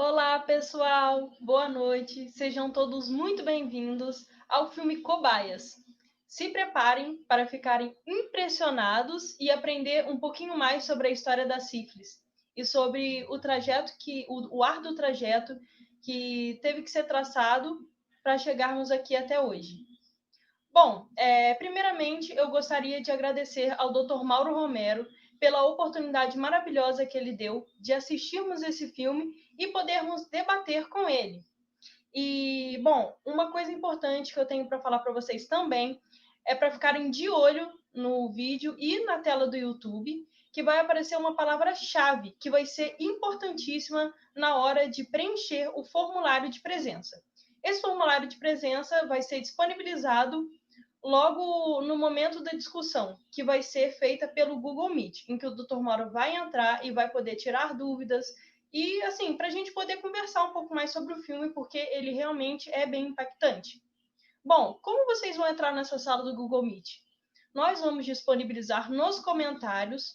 Olá, pessoal! Boa noite! Sejam todos muito bem-vindos ao filme Cobaias. Se preparem para ficarem impressionados e aprender um pouquinho mais sobre a história da sífilis e sobre o árduo trajeto que teve que ser traçado para chegarmos aqui até hoje. Bom, primeiramente eu gostaria de agradecer ao Dr. Mauro Romero pela oportunidade maravilhosa que ele deu de assistirmos esse filme e podermos debater com ele. E, bom, uma coisa importante que eu tenho para falar para vocês também é para ficarem de olho no vídeo e na tela do YouTube, que vai aparecer uma palavra-chave que vai ser importantíssima na hora de preencher o formulário de presença. Esse formulário de presença vai ser disponibilizado logo no momento da discussão, que vai ser feita pelo Google Meet, em que o Dr. Mauro vai entrar e vai poder tirar dúvidas e, assim, para a gente poder conversar um pouco mais sobre o filme, porque ele realmente é bem impactante. Bom, como vocês vão entrar nessa sala do Google Meet? Nós vamos disponibilizar nos comentários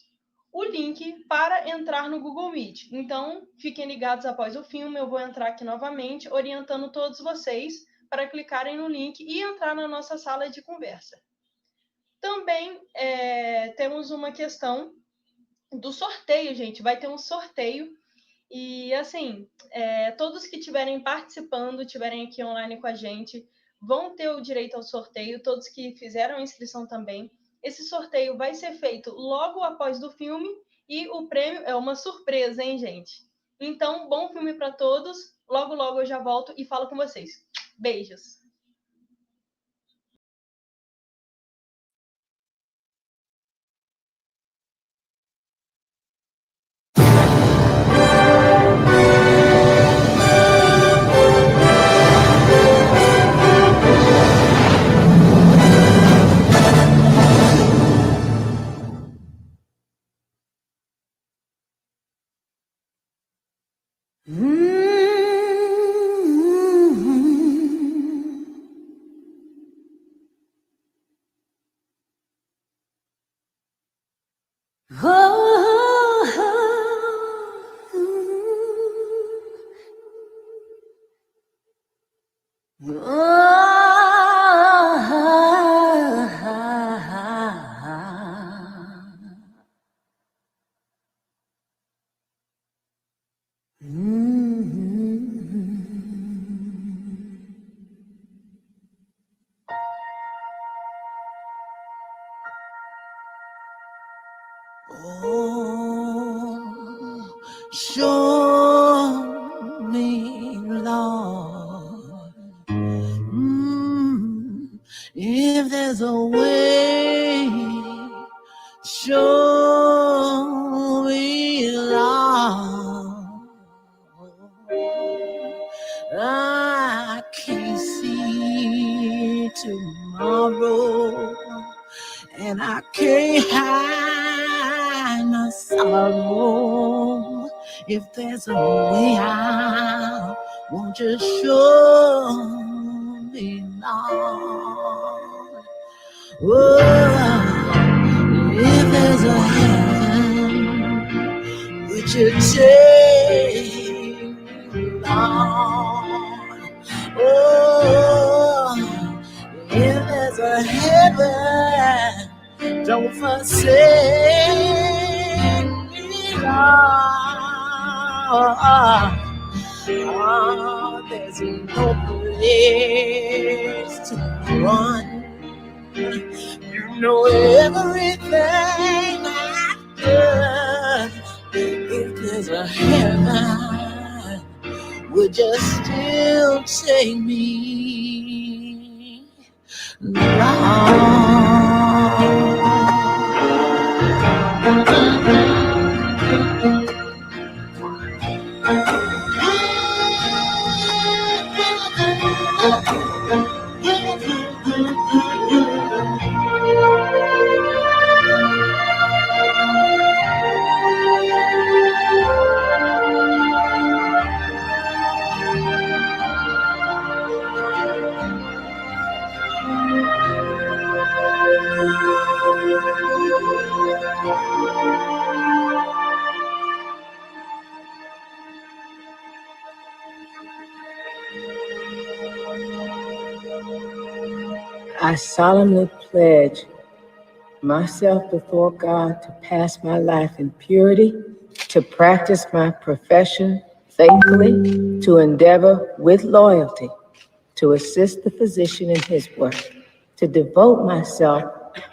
o link para entrar no Google Meet. Então, fiquem ligados após o filme, eu vou entrar aqui novamente, orientando todos vocês para clicarem no link e entrar na nossa sala de conversa. Também temos uma questão do sorteio, gente. Vai ter um sorteio e, assim, todos que estiverem participando, estiverem aqui online com a gente, vão ter o direito ao sorteio, todos que fizeram a inscrição também. Esse sorteio vai ser feito logo após do filme e o prêmio é uma surpresa, hein, gente? Então, bom filme para todos. Logo, logo eu já volto e falo com vocês. Beijos! Show me, Lord, if there's a way. Show me, Lord, I can't see tomorrow, and I can't hide my sorrow. If there's a way out, won't you show me, Lord? Oh, if there's a heaven, would you take me, Lord? Oh, if there's a heaven, don't forsake me, Lord. There's no place to run. You know everything I've done. If there's a heaven, would you still take me, Lord? I solemnly pledge myself before God to pass my life in purity, to practice my profession faithfully, to endeavor with loyalty, to assist the physician in his work, to devote myself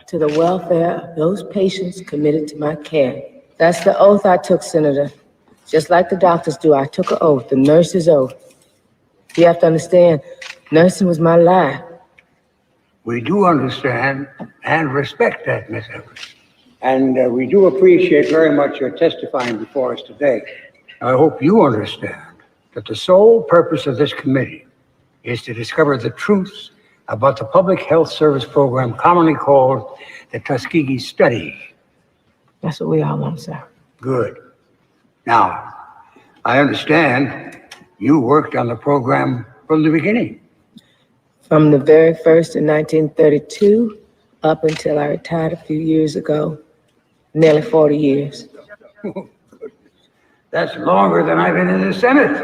to the welfare of those patients committed to my care. That's the oath I took, Senator. Just like the doctors do, I took an oath, the nurse's oath. You have to understand, nursing was my life. We do understand and respect that, Miss Evans. And we do appreciate very much your testifying before us today. I hope you understand that the sole purpose of this committee is to discover the truths about the public health service program commonly called the Tuskegee Study. That's what we all want, sir. Good. Now, I understand you worked on the program from the beginning. From the very first in 1932 up until I retired a few years ago, nearly 40 years. That's longer than I've been in the Senate.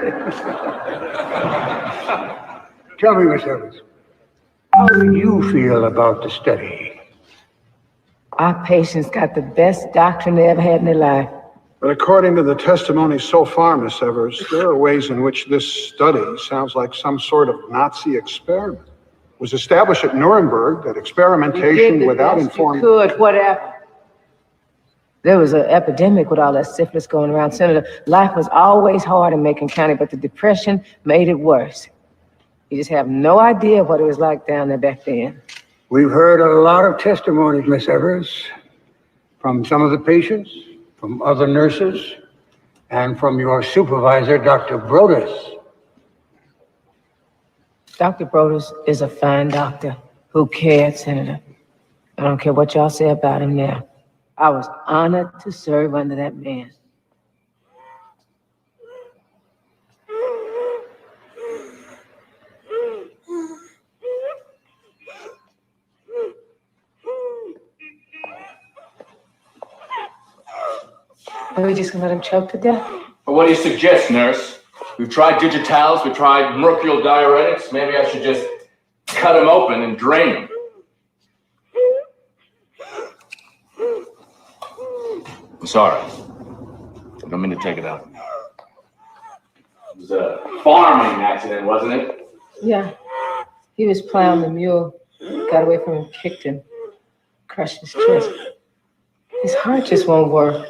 Tell me, Miss Evans, how do you feel about the study? Our patients got the best doctrine they ever had in their life. But according to the testimony so far, Miss Evers, there are ways in which this study sounds like some sort of Nazi experiment. It was established at Nuremberg that experimentation without informed... You could, whatever. There was an epidemic with all that syphilis going around, Senator. Life was always hard in Macon County, but the Depression made it worse. You just have no idea what it was like down there back then. We've heard a lot of testimonies, Miss Evers, from some of the patients, from other nurses, and from your supervisor, Dr. Brodus. Dr. Brodus is a fine doctor who cared, Senator. I don't care what y'all say about him now. I was honored to serve under that man. Are we just gonna let him choke to death? Well, what do you suggest, nurse? We've tried digitals, we've tried mercurial diuretics. Maybe I should just cut him open and drain him. I'm sorry. I don't mean to take it out. It was a farming accident, wasn't it? Yeah. He was plowing the mule, got away from him, kicked him, crushed his chest. His heart just won't work.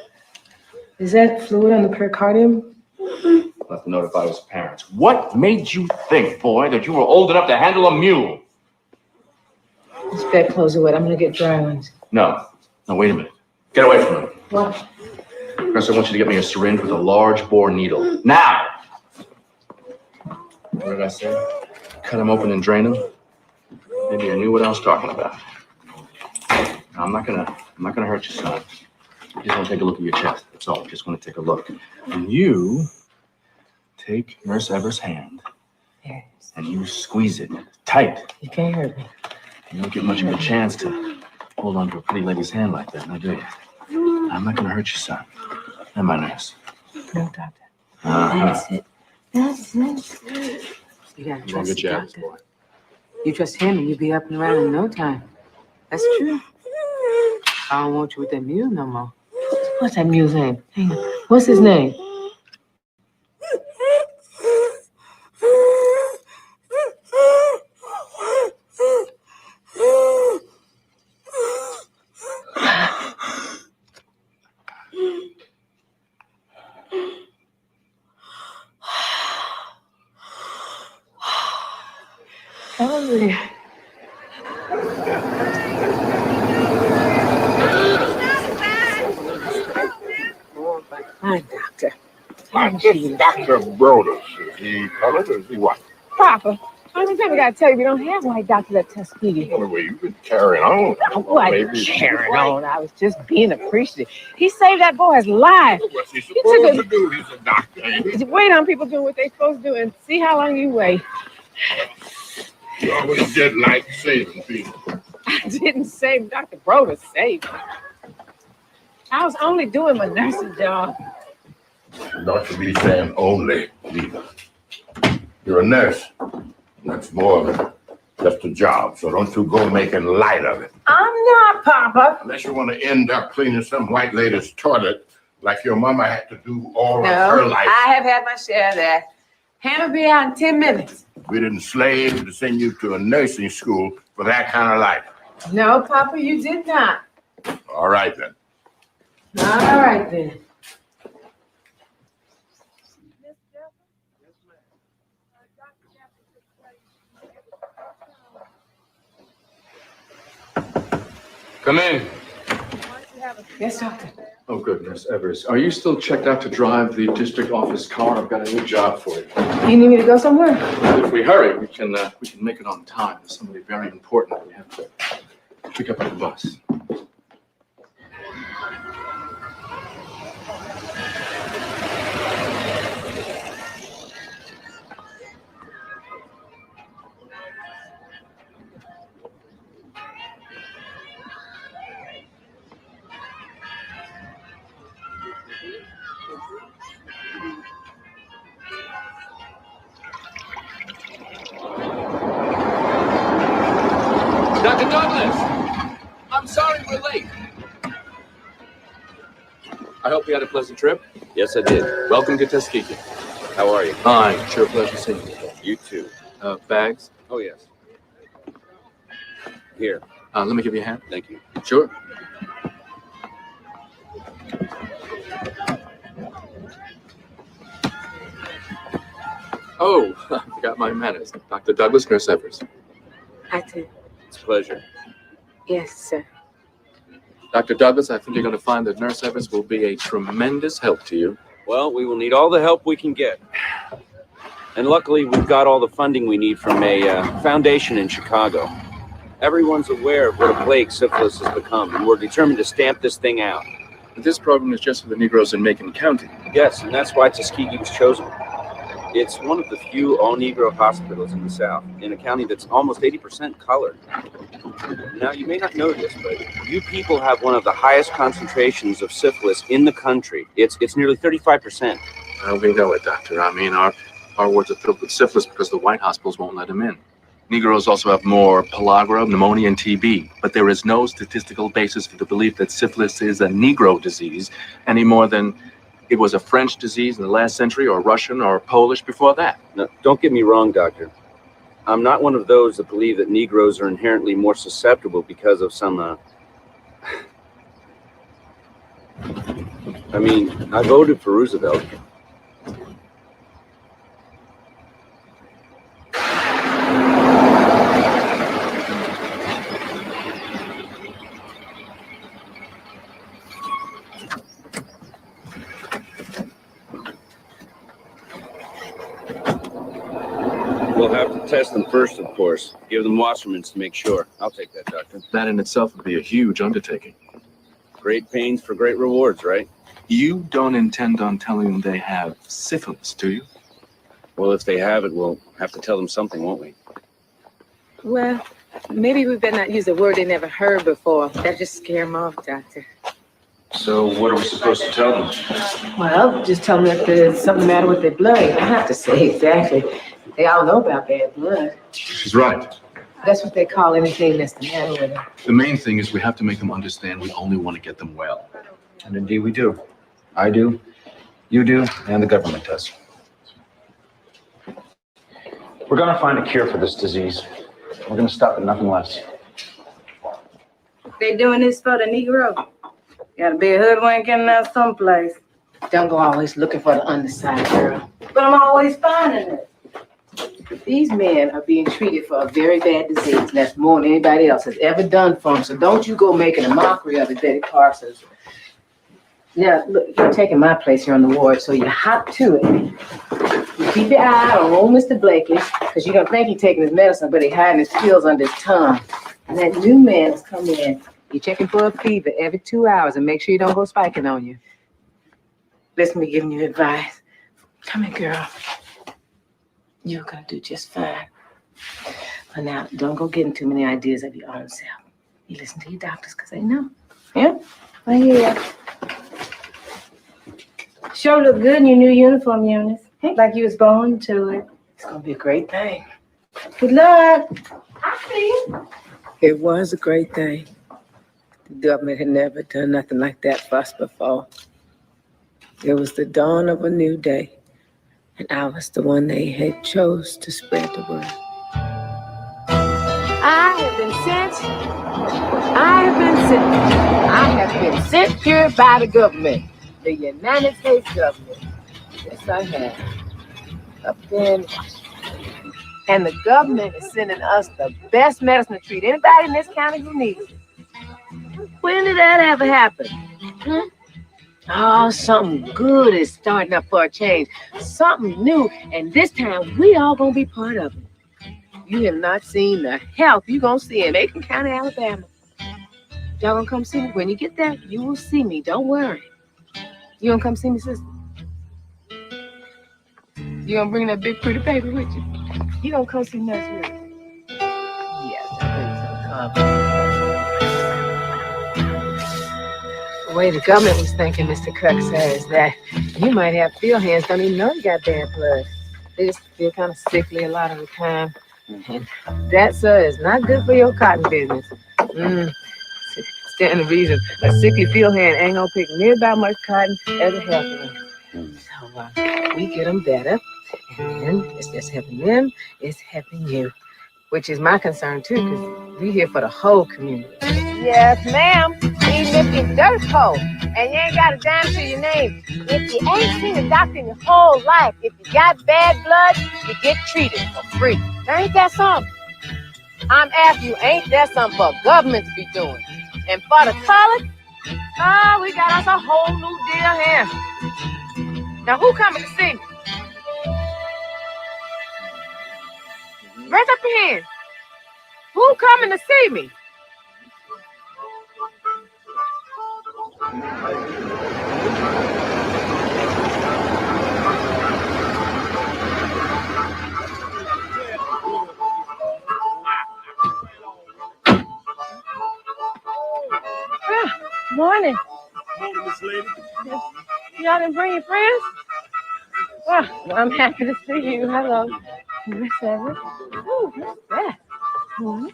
Is that fluid on the pericardium? I'll have to notify his parents. What made you think, boy, that you were old enough to handle a mule? His bedclothes are wet. I'm gonna get dry ones. No, wait a minute. Get away from him. What? Nurse, I want you to get me a syringe with a large bore needle. Now! What did I say? Cut him open and drain him? Maybe I knew what I was talking about. No, I'm not gonna hurt you, son. I just want to take a look at your chest. That's all. Just want to take a look. And you take Nurse Evers' hand and you squeeze it tight. You can't hurt me. You don't get much of a chance to hold on to a pretty lady's hand like that, now do you? I'm not going to hurt you, son. Am I, nurse? No, doctor. That's it. That's it. You gotta trust the doctor. Boy. You trust him and you'll be up and around in no time. That's true. I don't want you with that mule no more. What's that mule's name? Hang on. What's his name? Hallelujah. Hi, doctor. This Dr. Brodus, is he colored or is he white? Papa, how many times I gotta tell you we don't have white doctors at Tuskegee? Well, you've been carrying on. Carrying on. I was just being appreciative. He saved that boy's life. What's he supposed to do? He's a doctor, ain't he? Wait on people doing what they're supposed to do and see how long you wait. You always did like saving people. I didn't save Dr. Brodus, saved him. I was only doing my nursing job. Not to be saying only, Liga. You're a nurse. That's more than just a job, so don't you go making light of it. I'm not, Papa. Unless you want to end up cleaning some white lady's toilet like your mama had to do all of No, her life. I have had my share of that. Hannah will be out in 10 minutes. We didn't slave to send you to a nursing school for that kind of life. No, Papa, you did not. All right, then. All right, then. Come in. Yes, doctor. Oh, good, Miss Evers. Are you still checked out to drive the district office car? I've got a new job for you. You need me to go somewhere? If we hurry, we can make it on time. There's somebody very important we have to pick up on the bus. Dr. Douglas, I'm sorry we're late. I hope you had a pleasant trip. Yes, I did. Welcome to Tuskegee. How are you? Fine. Sure pleasure seeing you. You too. Bags? Oh, yes. Here. Let me give you a hand. Thank you. Sure. Oh, I forgot my manners. Dr. Douglas, Nurse Evers. I did. It's a pleasure. Yes, sir. Dr. Douglas, I think you're going to find that Nurse Evers will be a tremendous help to you. Well, we will need all the help we can get. And luckily, we've got all the funding we need from a foundation in Chicago. Everyone's aware of what a plague syphilis has become, and we're determined to stamp this thing out. But this program is just for the Negroes in Macon County. Yes, and that's why Tuskegee was chosen. It's one of the few all-Negro hospitals in the South, in a county that's almost 80% colored. Now, you may not know this, but you people have one of the highest concentrations of syphilis in the country. It's nearly 35%. We know it, Doctor. I mean, our wards are filled with syphilis because the white hospitals won't let them in. Negroes also have more pellagra, pneumonia, and TB, but there is no statistical basis for the belief that syphilis is a Negro disease any more than it was a French disease in the last century, or Russian, or Polish before that. Now, don't get me wrong, Doctor. I'm not one of those that believe that Negroes are inherently more susceptible because of some, I mean, I voted for Roosevelt. We'll have to test them first, of course. Give them Wassermans to make sure. I'll take that, Doctor. That in itself would be a huge undertaking. Great pains for great rewards, right? You don't intend on telling them they have syphilis, do you? Well, if they have it, we'll have to tell them something, won't we? Well, maybe we better not use a word they never heard before. That just scare them off, Doctor. So what are we supposed to tell them? Well, just tell them that there's something the matter with their blood. I have to say exactly. They all know about bad blood. She's right. That's what they call anything that's the matter with them. The main thing is we have to make them understand we only want to get them well. And indeed we do. I do, you do, and the government does. We're going to find a cure for this disease. We're going to stop at nothing less. They doing this for the Negro. Gotta be a hoodwink in there someplace. Don't go always looking for the underside, girl. But I'm always finding it. These men are being treated for a very bad disease, and that's more than anybody else has ever done for them. So don't you go making a mockery of it, Betty Parsons. Now, look, you're taking my place here on the ward, so you hop to it. You keep your eye on old Mr. Blakely, because you're going to think he's taking his medicine, but he's hiding his pills under his tongue. And that new man has come in. You're checking for a fever every 2 hours, and make sure you don't go spiking on you. Listen to me giving you advice. Come here, girl. You're going to do just fine. But now, don't go getting too many ideas of your own self. You listen to your doctors, because they know. Yeah? I hear ya. Sure look good in your new uniform, Eunice. Like you was born to it. It's going to be a great thing. Good luck. It was a great thing. The government had never done nothing like that for us before. It was the dawn of a new day, and I was the one they had chose to spread the word. I have been sent here by the government, the United States government. Yes, I have. Up there in Washington. And the government is sending us the best medicine to treat anybody in this county who needs it. When did that ever happen? Oh, something good is starting up for a change. Something new. And this time, we all gonna be part of it. You have not seen the help you're gonna see in Macon County, Alabama. Y'all gonna come see me? When you get there, you will see me. Don't worry. You gonna come see me, sister? You gonna bring that big pretty baby with you? You gonna come see Nurse with you? Yes, I think so. The way the government was thinking, Mr. Cook says, that you might have field hands, don't even know you got bad blood. They just feel kind of sickly a lot of the time. And that, sir, is not good for your cotton business. Stand the reason. A sickly field hand ain't gonna pick near about much cotton as a healthy one. So we get them better, and then it's just helping them, it's helping you. Which is my concern too, because we here for the whole community. Yes, ma'am. Even if you're dirt cold and you ain't got a dime to your name, if you ain't seen a doctor in your whole life, if you got bad blood, you get treated for free. Now, ain't that something? I'm asking you, ain't that something for government to be doing? And for the college, we got us a whole new deal here. Now, who coming to see me? Raise up your hand. Who coming to see me? Morning. Morning, Miss Lady. Y'all didn't bring your friends? Well, I'm happy to see you. Hello, Miss Evans. Ooh, what's that? Morning.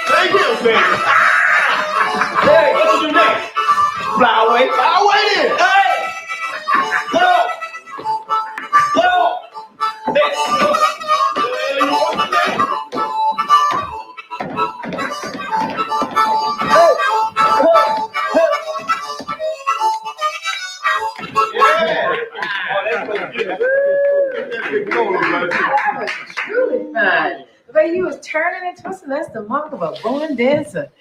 Hey, Will, baby. Hey, what you do next? Fly away. Fly away then. Hey! Go! Go! Next. Go. Truly fine. The way you was turning and twisting, that's the mark of a born dancer.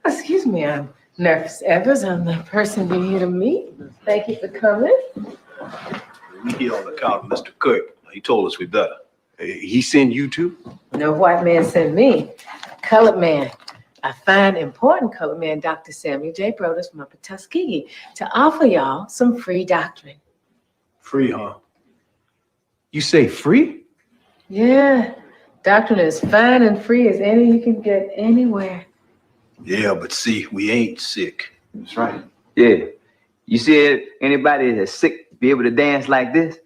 Excuse me, I'm Nurse Evans. I'm the person you're here to meet. Thank you for coming. We here on account of Mr. Kirk. He told us we better. He sent you too? No white man sent me. A colored man. A fine, important colored man, Dr. Samuel J. Brodus from up at Tuskegee, to offer y'all some free doctrine. Free, huh? You say free? Yeah. Doctrine is fine and free as any you can get anywhere. Yeah, but see, we ain't sick. That's right. Yeah. You said anybody that's sick be able to dance like this?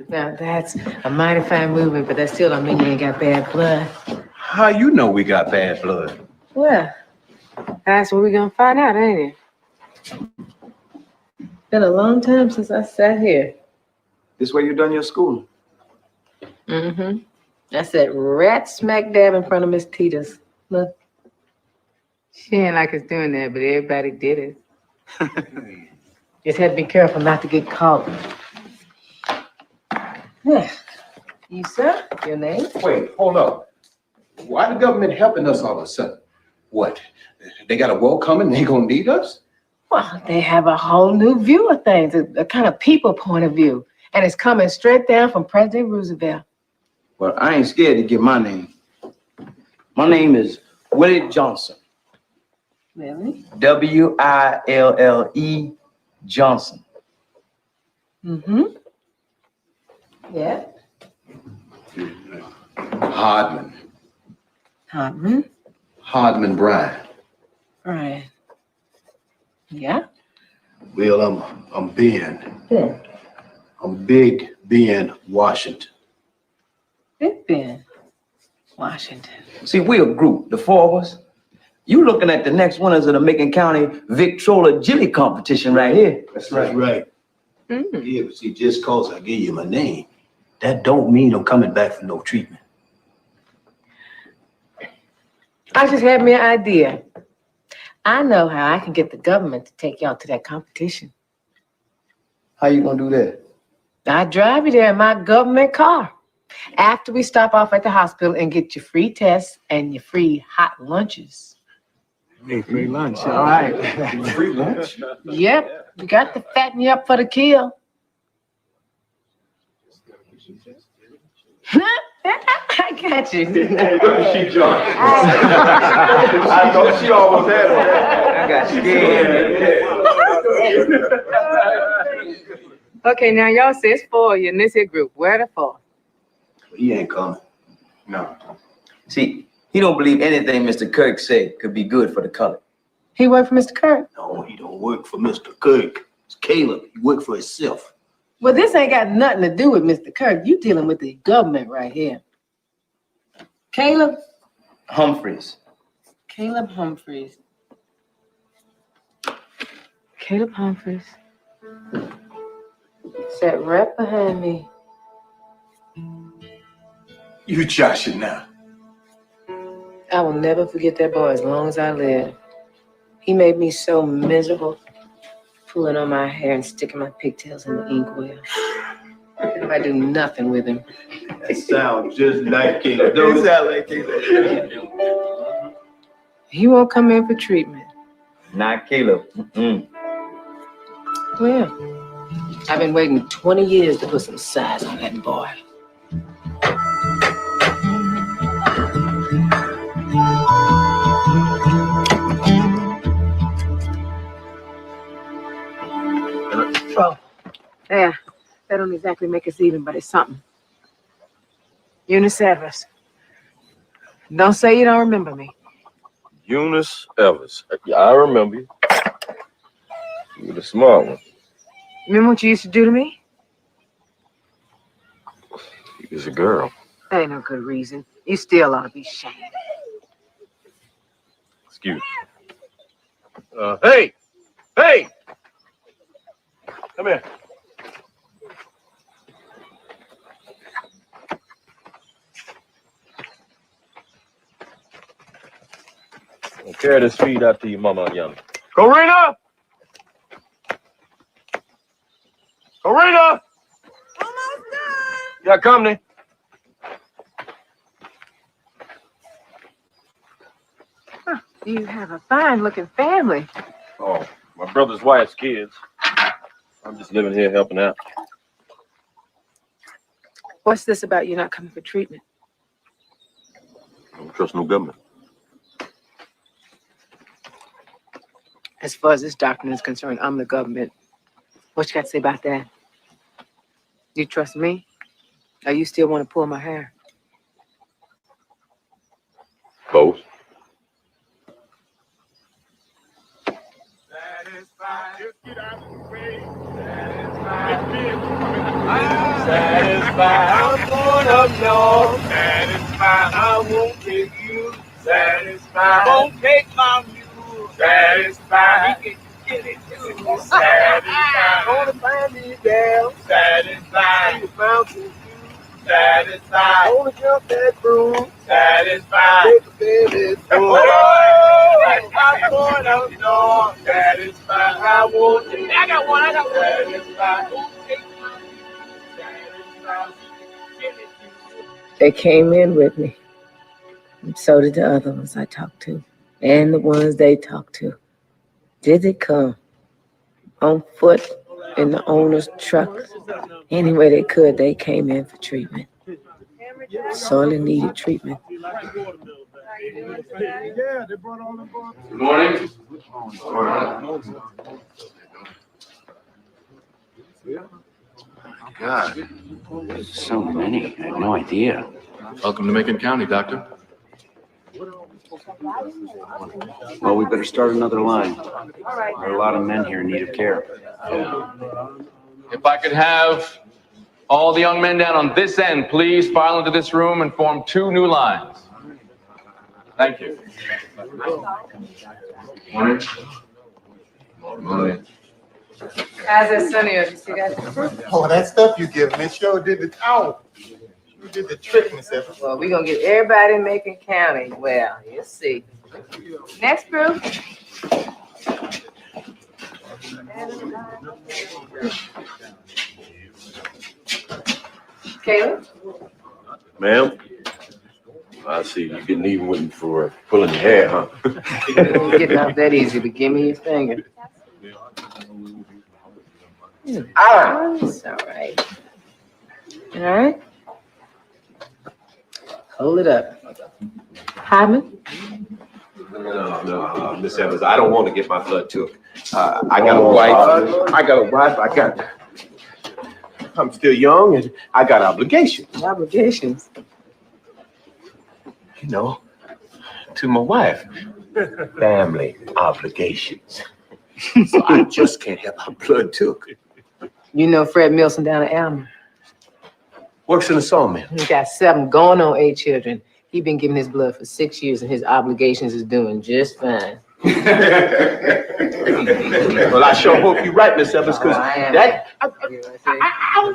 Now, that's a mighty fine movement, but that still don't mean you ain't got bad blood. How you know we got bad blood? Well, that's what we're gonna find out, ain't it? Been a long time since I sat here. This way you done your schooling? Mm-hmm. I sat right smack dab in front of Miss Tita's. Look. She ain't like us doing that, but everybody did it. Just had to be careful not to get caught. Yeah. You, sir? Your name? Wait, hold up. Why the government helping us all of a sudden? What? They got a war coming and they gonna need us? Well, they have a whole new view of things, a kind of people point of view. And it's coming straight down from President Roosevelt. Well, I ain't scared to give my name. My name is Willie Johnson. Really? W-I-L-L-E Johnson. Mm-hmm. Yeah. Hardman. Hardman? Hardman Bryan. Right. Yeah? Well, I'm Ben. Ben. I'm Big Ben Washington. Big Ben. Washington. See, we're a group, the four of us. You looking at the next winners of the Macon County Victrola Jelly competition right here. That's right. Yeah, but see, just cause I gave you my name, that don't mean I'm coming back for no treatment. I just had me an idea. I know how I can get the government to take y'all to that competition. How you gonna do that? I drive you there in my government car. After we stop off at the hospital and get your free tests and your free hot lunches. Hey, free lunch, all right. Free lunch? Yep, we got to fatten you up for the kill. I got you. She jumped. I thought she almost had it. I got scared. Okay, now y'all say it's four of you in this here group. Where the four? He ain't coming. No. See, he don't believe anything Mr. Kirk said could be good for the color. He worked for Mr. Kirk. No, he don't work for Mr. Kirk. It's Caleb. He work for himself. Well, this ain't got nothing to do with Mr. Kirk. You dealing with the government right here. Caleb? Humphreys. Caleb Humphreys. Caleb Humphreys. Sat right behind me. You joshing now. I will never forget that boy as long as I live. He made me so miserable, pulling on my hair and sticking my pigtails in the inkwell. I do nothing with him. That sounds just like Caleb. Don't it sound like Caleb? He won't come in for treatment. Not Caleb. Well, I've been waiting 20 years to put some size on that boy. Trouble. Yeah, that don't exactly make us even, but it's something. Eunice Evers. Don't say you don't remember me. Eunice Evers. Yeah, I remember you. You were the smart one. Remember what you used to do to me? You was a girl. That ain't no good reason. You still ought to be ashamed. Excuse me. Hey! Hey! Come here. I'll carry this feed out to your mama, young. Corina! Corina! Almost done. You got company? Huh, you have a fine-looking family. Oh, my brother's wife's kids. I'm just living here helping out. What's this about you not coming for treatment? I don't trust no government. As far as this doctrine is concerned, I'm the government. What you got to say about that? You trust me? Or you still want to pull my hair? Both. Satisfied, I'm gonna know. Satisfied, I won't take you. Satisfied, won't take my mule. Satisfied, he can get it too. Satisfied, gonna find me down. Satisfied, you mountain view. Satisfied, gonna jump that broom. Satisfied, take a baby through. I'm gonna know. Satisfied, I won't take. I got one. Satisfied, won't take my mule. They came in with me. And so did the other ones I talked to. And the ones they talked to. Did they come? On foot, in the owner's truck. Any way they could, they came in for treatment. Sorely needed treatment. Good morning. God, so many. I had no idea. Welcome to Macon County, Doctor. Well, we better start another line. There are a lot of men here in need of care. If I could have all the young men down on this end, please file into this room and form 2 new lines. Thank you. Morning. Morning. How's that sunny? You see that? Oh, that stuff you give me sure did the you did the trick, Miss Evans. Well, we're gonna get everybody in Macon County. Well, you'll see. Next group. Caleb? Ma'am, I see you getting even with me for pulling your hair, huh? Getting out that easy, but give me your finger. It's all right. All right. Hold it up. Hyman? No, Miss Evans, I don't want to get my blood took. I got a wife. I'm still young and I got obligations. Obligations? You know, to my wife. Family obligations. So I just can't have my blood took. You know Fred Milson down at Alma? Works in the sawmill. He got 7 going on 8 children. He been giving his blood for 6 years and his obligations is doing just fine. Well, I sure hope you're right, Miss Evans, because I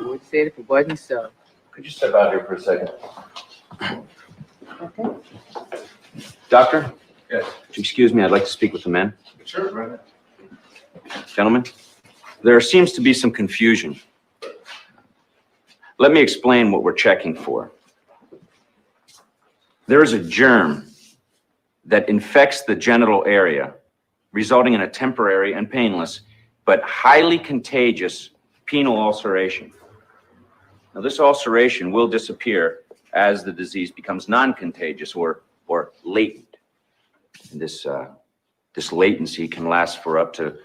would say it if it wasn't so. Could you step out here for a second? Okay. Doctor? Yes. Would you excuse me? I'd like to speak with the men. Sure, right. Gentlemen, there seems to be some confusion. Let me explain what we're checking for. There is a germ that infects the genital area, resulting in a temporary and painless, but highly contagious penile ulceration. Now, this ulceration will disappear as the disease becomes non-contagious or latent. And this latency can last for up to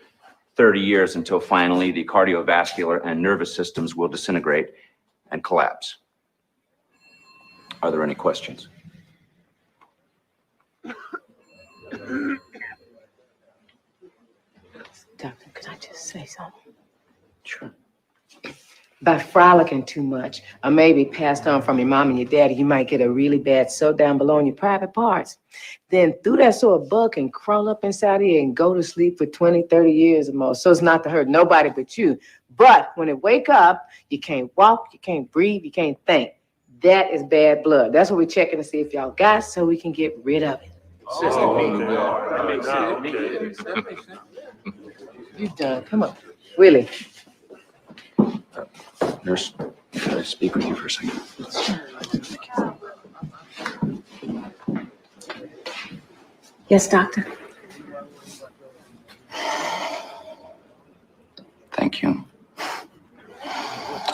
30 years until finally the cardiovascular and nervous systems will disintegrate and collapse. Are there any questions? Doctor, could I just say something? Sure. By frolicking too much, or maybe passed on from your mom and your daddy, you might get a really bad sew down below in your private parts. Then through that so a bug can crawl up inside here and go to sleep for 20, 30 years or more. So it's not to hurt nobody but you. But when it wake up, you can't walk, you can't breathe, you can't think. That is bad blood. That's what we're checking to see if y'all got so we can get rid of it. You done. Come on. Willie. Nurse, could I speak with you for a second? Yes, doctor. Thank you.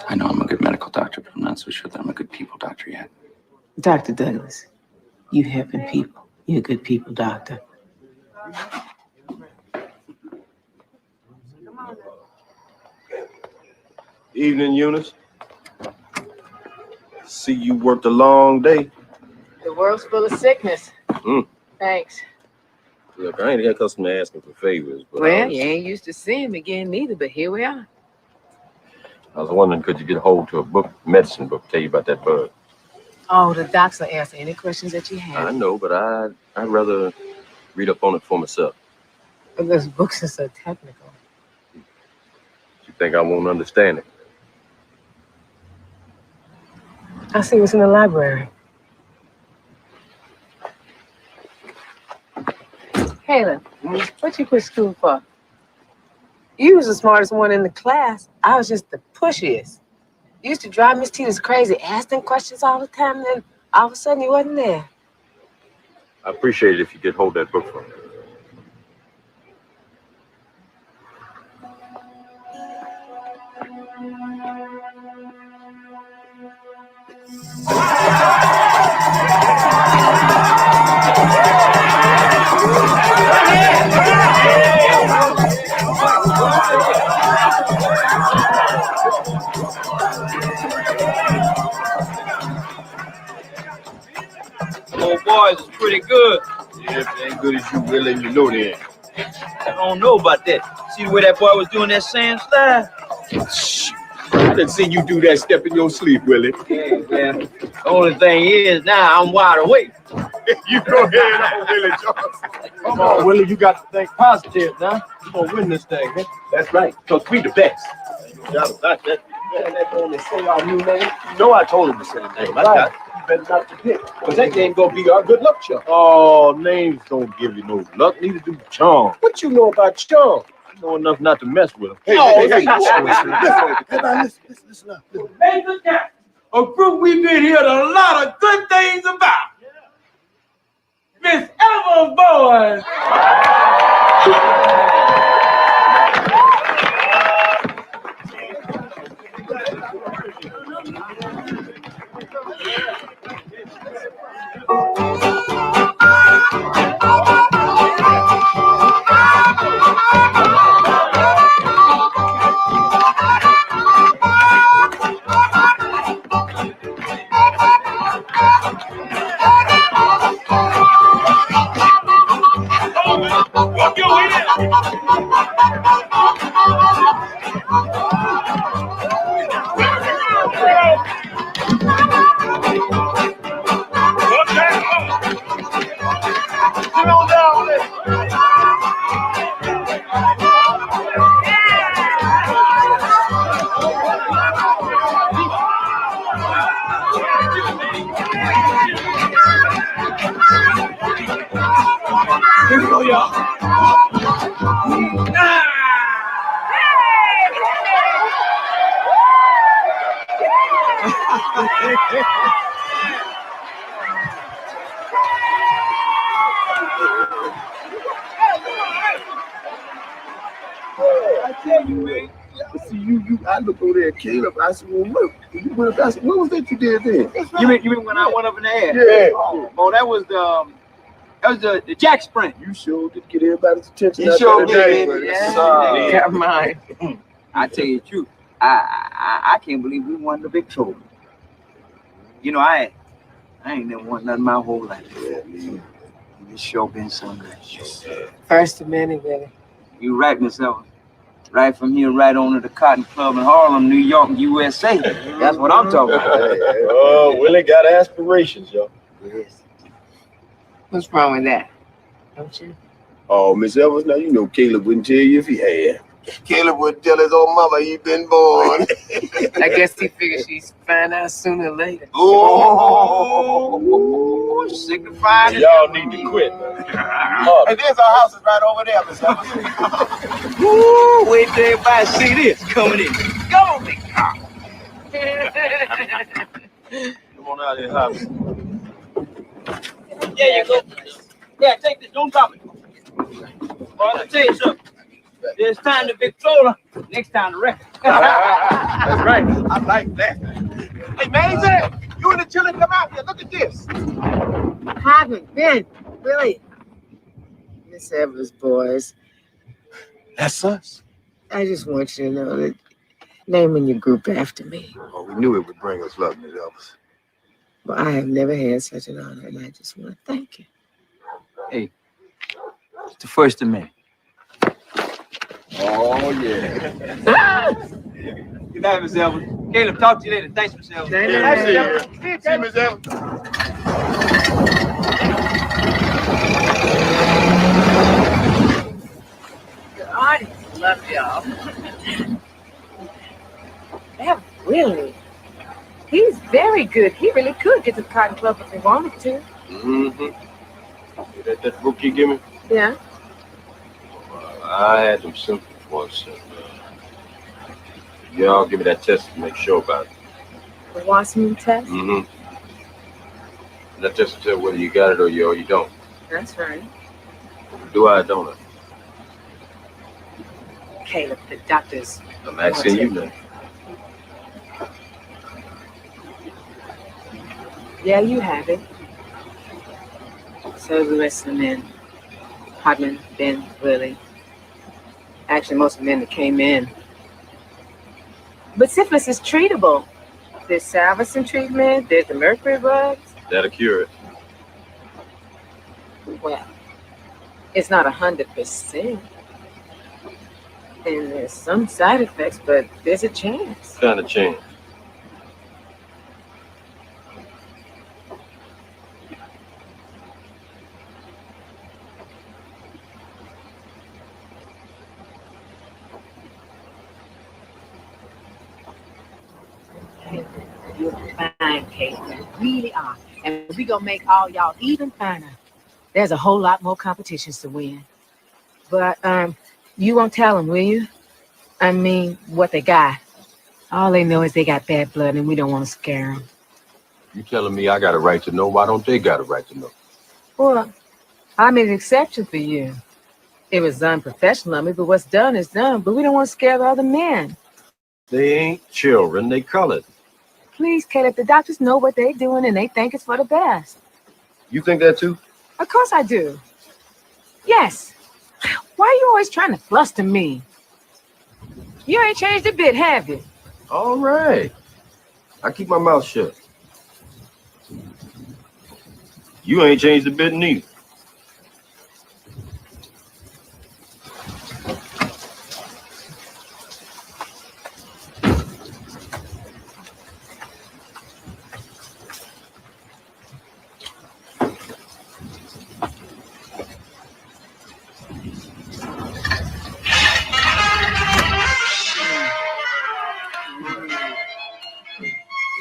I know I'm a good medical doctor, but I'm not so sure that I'm a good people doctor yet. Dr. Douglas, you helping people. You're a good people doctor. Evening, Eunice. See you worked a long day. The world's full of sickness. Thanks. Look, I ain't got accustomed to asking for favors, but Well, you ain't used to seeing me again neither, but here we are. I was wondering, could you get hold to a book, medicine book, tell you about that bug? Oh, the docs will answer any questions that you have. I know, but I'd rather read up on it for myself. But those books are so technical. You think I won't understand it? I see what's in the library. Kayla, what you quit school for? You was the smartest one in the class. I was just the pushiest. You used to drive Miss Tina's crazy, asking questions all the time, and then all of a sudden you wasn't there. I appreciate it if you could hold that book for me. Old boys is pretty good. good as you, Willie. You know that. I don't know about that. See the way that boy was doing that sand slide? Shoot. I done seen you do that step in your sleep, Willie. Yeah, well, the only thing is now I'm wide awake. You go ahead on, Willie Johnson. Come on, Willie, you got to think positive now. You gonna win this thing, man. That's right, because we the best. Yeah, about that. That only say our new name. You know I told him to say the name. Right. You better not forget, because that name gonna be our good luck charm. Oh, names don't give you no luck. Neither do charm. What you know about charm? You know enough not to mess with him. Hey, listen up. Ladies and gentlemen, a group we've been hearing a lot of good things about. Miss Emma's boys. Here we go, y'all. I tell you, man. See, I look over there at Caleb. I said, well, what was that you did then? You mean when I went up in the air? Yeah. Oh, that was the jack sprint. You sure did get everybody's attention. You sure did. Yeah. Mine. I tell you the truth. I can't believe we won the big trophy. You know, I ain't never won nothing my whole life. Yeah. It's sure been so nice. First of many, baby. You right, Miss Evans. Right from here, right on to the Cotton Club in Harlem, New York, USA. That's what I'm talking about. Oh, Willie got aspirations, yo. Yes. What's wrong with that? Don't you? Oh, Miss Evans, now you know Caleb wouldn't tell you if he had. Caleb would tell his old mama he'd been born. I guess he figures she's find out sooner or later. Oh, signifying. Y'all need to quit. And there's our house is right over there, Miss Evans. Woo, wait till everybody see this coming in. Go, big car. Come on out here, Hobby. There you go. Yeah, take this. Don't drop it. Well, I'll tell you something. There's time to Victrola, next time the record. That's right. I like that. Hey, Maisie, you and the children come out here. Look at this. Haven't been, really. Miss Evans, boys. That's us. I just want you to know that naming your group after me. Oh, we knew it would bring us luck, Miss Elvis. Well, I have never had such an honor, and I just want to thank you. Hey, it's the first of May. Oh, yeah. Good night, Miss Evans. Caleb, talk to you later. Thanks, Miss Evans. Good Yeah, see you, Miss Evans. The audience love y'all. That really. He's very good. He really could get to the Cotton Club if he wanted to. Mm-hmm. That book you give me? Yeah. I had them symptoms once. And, y'all give me that test to make sure about it. The Wasserman test? Mm-hmm. That test will tell whether you got it or you don't. That's right. Do I or don't I? Caleb, the doctors. I'm asking you now. Yeah, you have it. So the rest of the men, Hotman, Ben, Willie, actually most of the men that came in. But syphilis is treatable. There's Salvation treatment, there's the mercury bugs. That'll cure it. Well, It's not 100%. And there's some side effects, but there's a chance. What kind of chance? You're fine, Kate. You really are. And we gonna make all y'all even finer. There's a whole lot more competitions to win. But you won't tell them, will you? I mean, what they got. All they know is they got bad blood, and we don't want to scare them. You telling me I got a right to know? Why don't they got a right to know? Well, I made an exception for you. It was unprofessional of me, but what's done is done. But we don't want to scare the other men. They ain't children. They colored. Please, Caleb, the doctors know what they're doing, and they think it's for the best. You think that too? Of course I do. Yes. Why are you always trying to fluster me? You ain't changed a bit, have you? All right. I keep my mouth shut. You ain't changed a bit neither.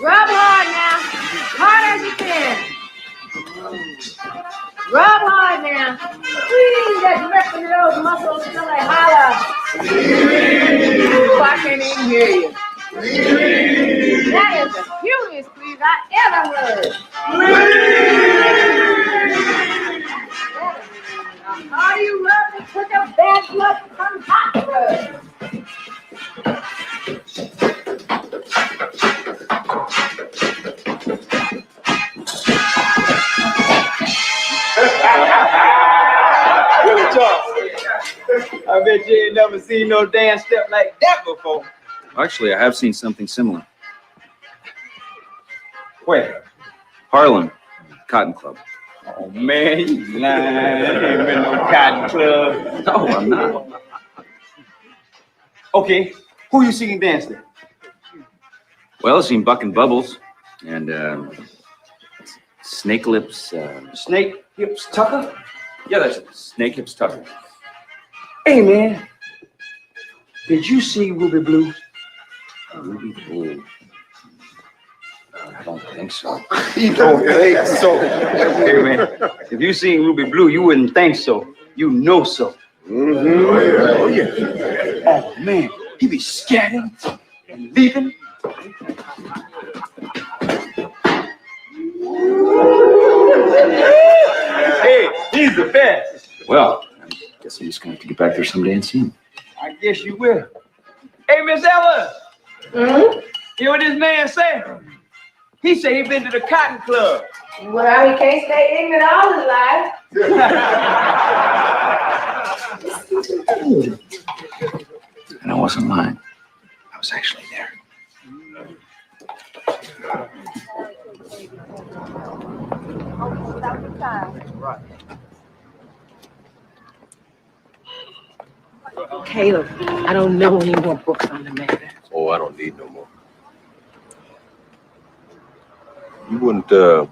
Rub hard now. Hard as you can. Rub hard now. Squeeze that rest of those muscles till they holler. I can't even hear you. That is the cutest squeeze I ever heard. The harder you rub, the quicker bad blood comes hot blood. Really tough. I bet you ain't never seen no dance step like that before. Actually, I have seen something similar. Where? Harlem, Cotton Club. Oh man, you lying. There ain't been no cotton club. No, I'm not. Okay, who you seen dance there? Well, I've seen Buck and Bubbles and Snake Lips. Snake Hips Tucker? Yeah, that's it. Snake Lips Tucker. Hey man, did you see Ruby Blue? Ruby Blue. I don't think so. You don't think so? Hey man, if you seen Ruby Blue, you wouldn't think so. You know so. Mm-hmm. Oh yeah. Oh man, he be scatting and leaving. Hey, he's the best. Well, I guess I'm just gonna have to get back there someday and see him. I guess you will. Hey, Miss Ella. Hmm? You know what this man said? He said he been to the Cotton Club. Well, he can't stay ignorant all his life. And I wasn't lying. I was actually there. Caleb, I don't know any more books on the matter. Oh, I don't need no more. You wouldn't go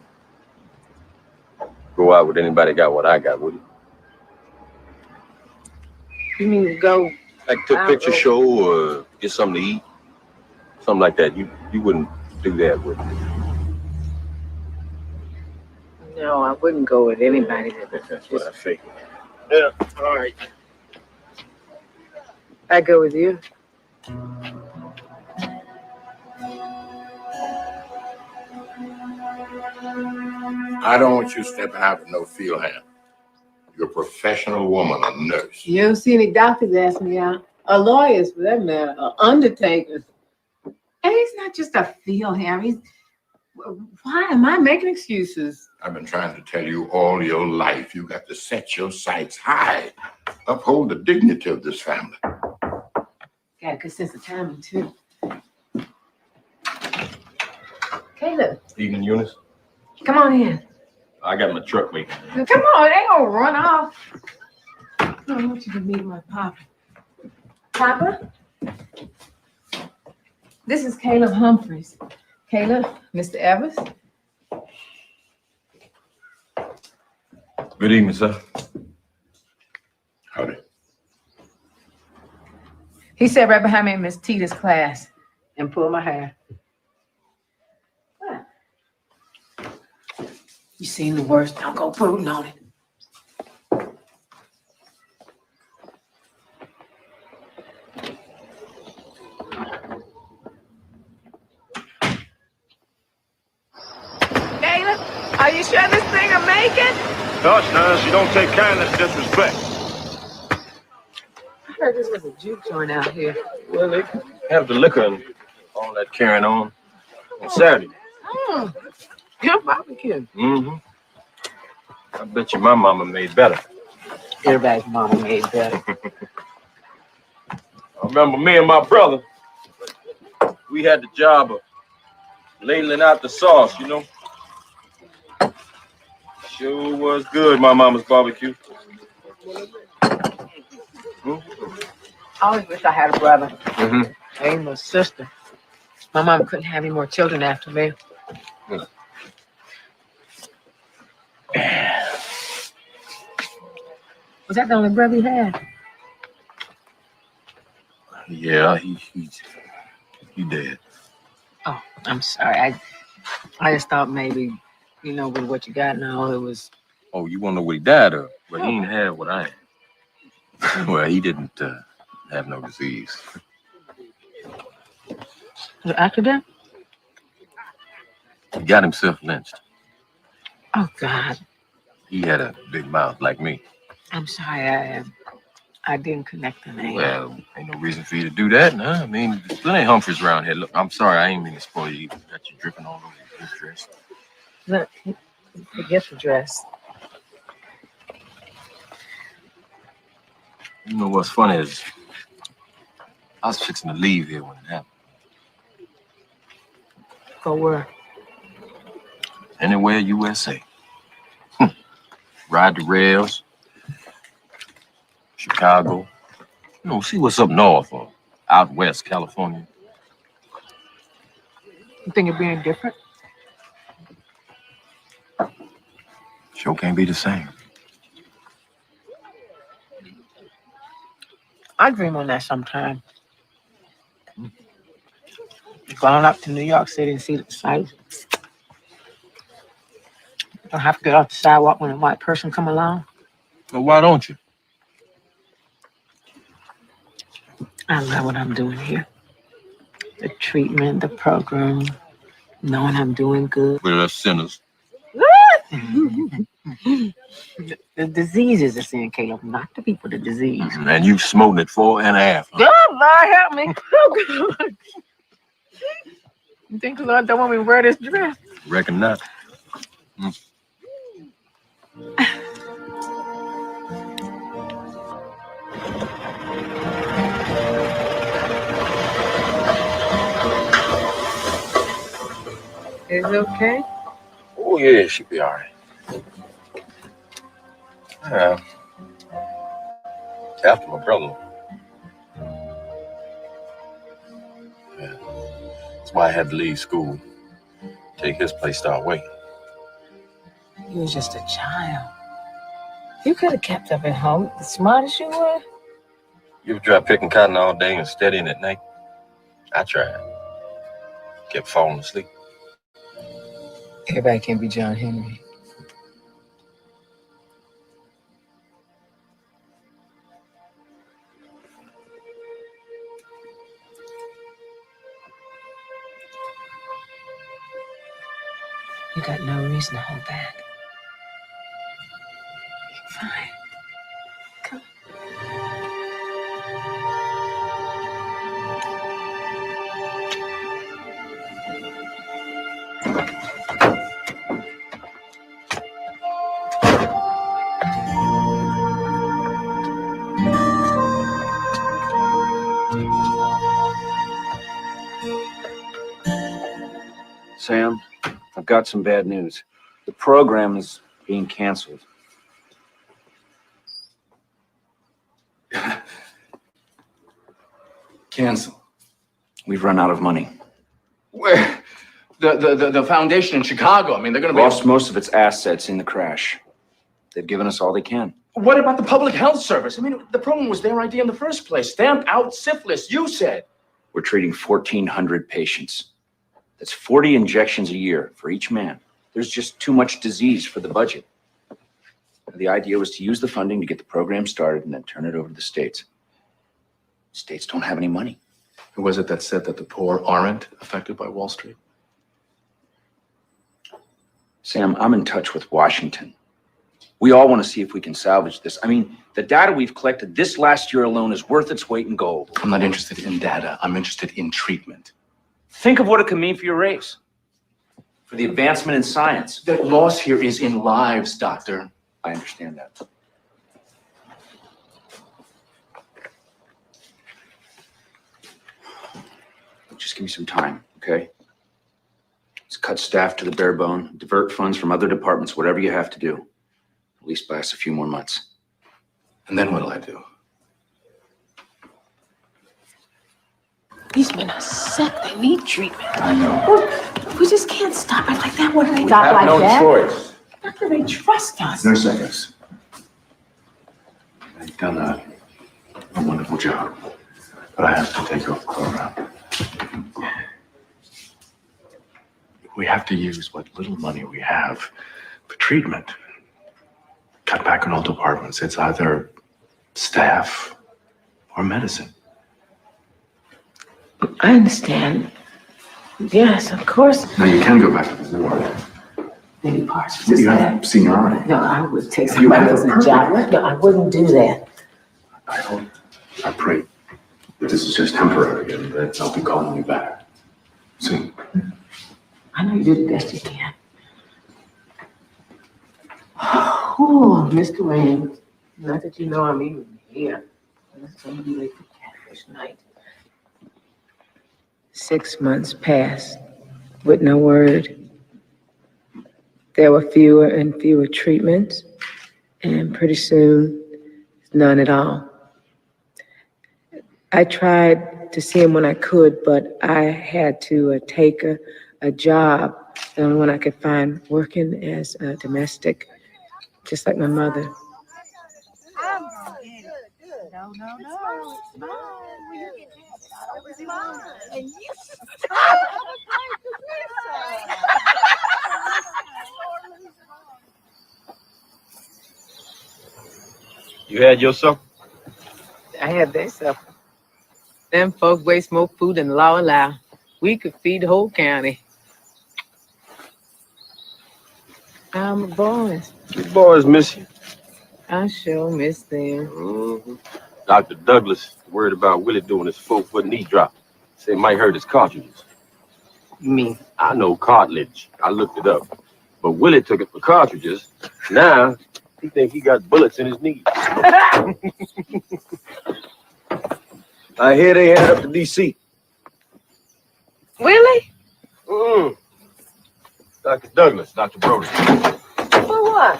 out with anybody got what I got, would you? You mean go Like to a picture show or get something to eat? Something like that. You wouldn't do that, would you? No, I wouldn't go with anybody that That's what I figured. Yeah, all right. I'd go with you. I don't want you stepping out with no field hand. You're a professional woman, a nurse. You don't see any doctors asking me out. Or lawyers, for that matter. Or undertakers. And he's not just a field hand. He's... Why am I making excuses? I've been trying to tell you all your life, you got to set your sights high. Uphold the dignity of this family. Got a good sense of timing, too. Caleb, Evening, Eunice. come on in. I got my truck waiting. Come on, they gonna run off. I want you to meet my papa. Papa? This is Caleb Humphreys. Caleb, Mr. Evers. Good evening, sir. Howdy. He sat right behind me in Miss Tita's class and pulled my hair. What? You seen the worst, don't go brooding on it. Caleb, are you sure this thing will make it? Gosh, now, you don't take kindness to disrespect. I heard this was a juke joint out here. Well, they have the liquor and all that carrying on Saturday. Oh, good barbecue. Mm-hmm. I bet you my mama made better. Everybody's mama made better. I remember me and my brother, we had the job of ladling out the sauce, you know. Sure was good, my mama's barbecue. I always wish I had a brother. Mm-hmm. Ain't no sister. My mom couldn't have any more children after me. Was that the only brother you had? Yeah, he dead. Oh, I'm sorry. I just thought maybe, you know, with what you got now, it was. Oh, you want to know what he died of? Well, he ain't had what I had. Well, he didn't have no disease. Was it accident? He got himself lynched. Oh, God. He had a big mouth like me. I'm sorry. I didn't connect the name. Well, ain't no reason for you to do that, nah. I mean, there ain't Humphreys around here. Look, I'm sorry, I ain't mean to spoil you. Got you dripping all over your dress. Look, forget the dress. You know what's funny is I was fixing to leave here when it happened. Go where? Anywhere USA. Ride the rails. Chicago. You know, see what's up north or out west, California. You think it'd be any different? Sure can't be the same. I dream on that sometime. Going up to New York City and see the sights. Don't have to get off the sidewalk when a white person come along. Well, why don't you? I love what I'm doing here. The treatment, the program, knowing I'm doing good. We're us sinners. The disease is a sin, Caleb, not the people, the disease. And you've smoked it 4.5. God, Lord, help me. Oh, God. You think the Lord don't want me to wear this dress? Reckon not. Is it okay? Oh, yeah, she'll be all right. Yeah. After my brother. Yeah. That's why I had to leave school. Take his place, start waiting. You was just a child. You could have kept up at home. The smartest you were. You ever tried picking cotton all day and studying at night? I tried. Kept falling asleep. Everybody can't be John Henry. You got no reason to hold back. Fine. Come. Sam, I've got some bad news. The program is being canceled. Cancel. We've run out of money. Where? The foundation in Chicago. I mean, they're going to be... Lost most of its assets in the crash. They've given us all they can. What about the public health service? I mean, the program was their idea in the first place. Stamp out syphilis, you said. We're treating 1,400 patients. That's 40 injections a year for each man. There's just too much disease for the budget. The idea was to use the funding to get the program started and then turn it over to the states. States don't have any money. Who was it that said that the poor aren't affected by Wall Street? Sam, I'm in touch with Washington. We all want to see if we can salvage this. I mean, the data we've collected this last year alone is worth its weight in gold. I'm not interested in data. I'm interested in treatment. Think of what it could mean for your race, for the advancement in science. The loss here is in lives, Doctor. I understand that. Just give me some time, okay? Let's cut staff to the bare bone, divert funds from other departments, whatever you have to do. At least buy us a few more months. And then what'll I do? These men are sick. They need treatment. I know. We just can't stop it like that. What do they We stop have like no that? choice. How can they trust us? No seconds. They've done a wonderful job. But I have to take over the program. We have to use what little money we have for treatment. Cut back on all departments. It's either staff or medicine. I understand. Yes, of course. Now you can go back to the ward. Maybe parts. You have seniority. No, I would take somebody else's job. No, I wouldn't do that. I hope, I pray that this is just temporary and that I'll be calling you back soon. I know you do the best you can. Oh, Mr. Williams. Not that you know I'm even here. It's going to be late for catfish night. 6 months passed with no word. There were fewer and fewer treatments, and pretty soon, none at all. I tried to see him when I could, but I had to take a job, the only one I could find, working as a domestic, just like my mother. No. It's mine. It's mine. And you You had your supper? I had their supper. Them folks waste more food than the law allow. We could feed the whole county. How my boys? Your boys miss you. I sure miss them. Mm-hmm. Dr. Douglas worried about Willie doing his 4-foot knee drop. Say it might hurt his cartridges. You mean? I know cartilage. I looked it up. But Willie took it for cartridges. Now he think he got bullets in his knees. I hear they headed up to D.C. Willie? Dr. Douglas, Dr. Brody. For what?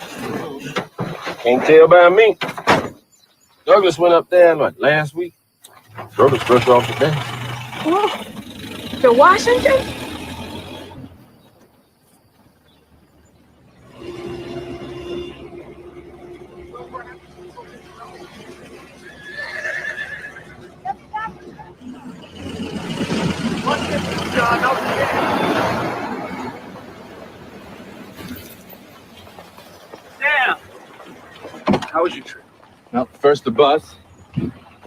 Can't tell by me. Douglas went up there, last week? Douglas fresh off the bench. What? To Washington? How was your trip? Well, first the bus,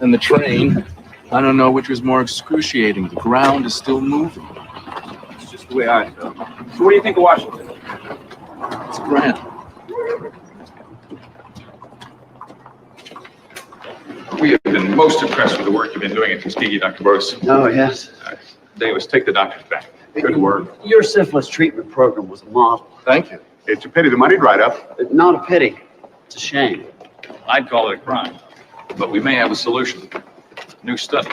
then the train. I don't know which was more excruciating. The ground is still moving. It's just the way I feel. So what do you think of Washington? It's grand. We have been most impressed with the work you've been doing at Tuskegee, Dr. Burris. Oh, yes. Davis, take the doctors back. Good work. Your syphilis treatment program was a model. Thank you. It's a pity the money dried up. Not a pity. It's a shame. I'd call it a crime. But we may have a solution. New study.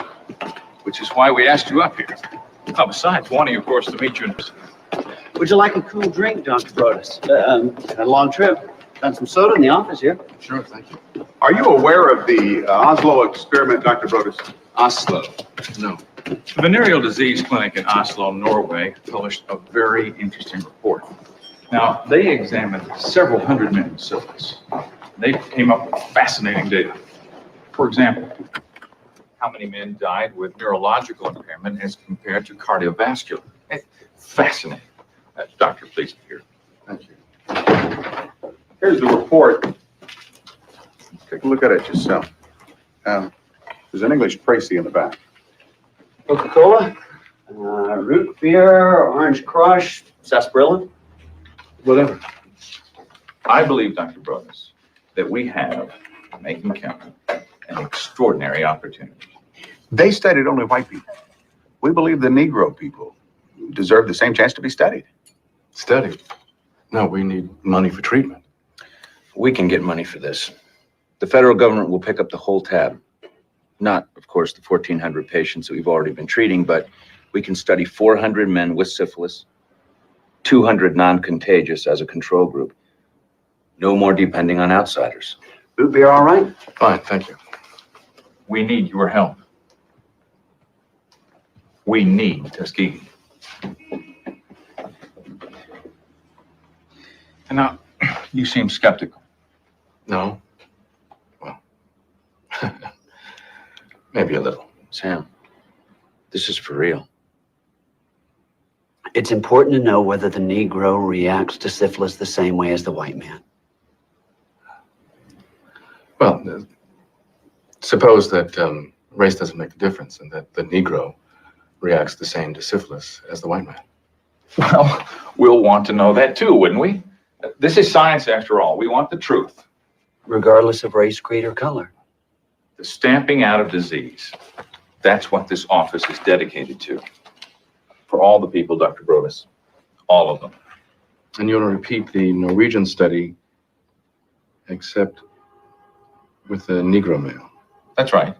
Which is why we asked you up here. Oh, besides, wanting, of course, to meet you in person. Would you like a cool drink, Dr. Brodus? Had a long trip. Done some soda in the office here. Sure, thank you. Are you aware of the Oslo experiment, Dr. Brodus? Oslo. No. The Venereal Disease Clinic in Oslo, Norway, published a very interesting report. Now, they examined several hundred men with syphilis. They came up with fascinating data. For example, how many men died with neurological impairment as compared to cardiovascular? It's fascinating. Doctor, please, here. Thank you. Here's the report. Take a look at it yourself. There's an English précis in the back. Coca-Cola, root beer, orange crush, sarsaparilla. Whatever. I believe, Dr. Brothers, that we have, making count, an extraordinary opportunity. They studied only white people. We believe the Negro people deserve the same chance to be studied. Studied? No, we need money for treatment. We can get money for this. The federal government will pick up the whole tab. Not, of course, the 1,400 patients that we've already been treating, but we can study 400 men with syphilis, 200 non-contagious as a control group. No more depending on outsiders. Root beer, all right? Fine, thank you. We need your help. We need Tuskegee. And now, you seem skeptical. No? Well, maybe a little. Sam, this is for real. It's important to know whether the Negro reacts to syphilis the same way as the white man. Well, suppose that race doesn't make a difference and that the Negro reacts the same to syphilis as the white man. Well, we'll want to know that too, wouldn't we? This is science after all. We want the truth. Regardless of race, creed, or color. The stamping out of disease. That's what this office is dedicated to. For all the people, Dr. Brodus. All of them. And you want to repeat the Norwegian study, except with the Negro male. That's right.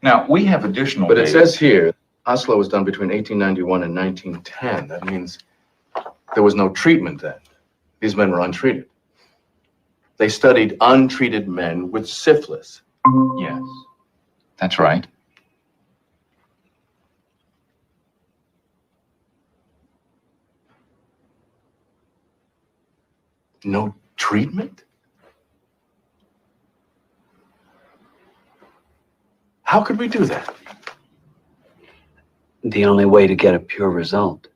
Now, we have additional But it data. says here, Oslo was done between 1891 and 1910. That means there was no treatment then. These men were untreated. They studied untreated men with syphilis. Yes, that's right. No treatment? How could we do that? The only way to get a pure result.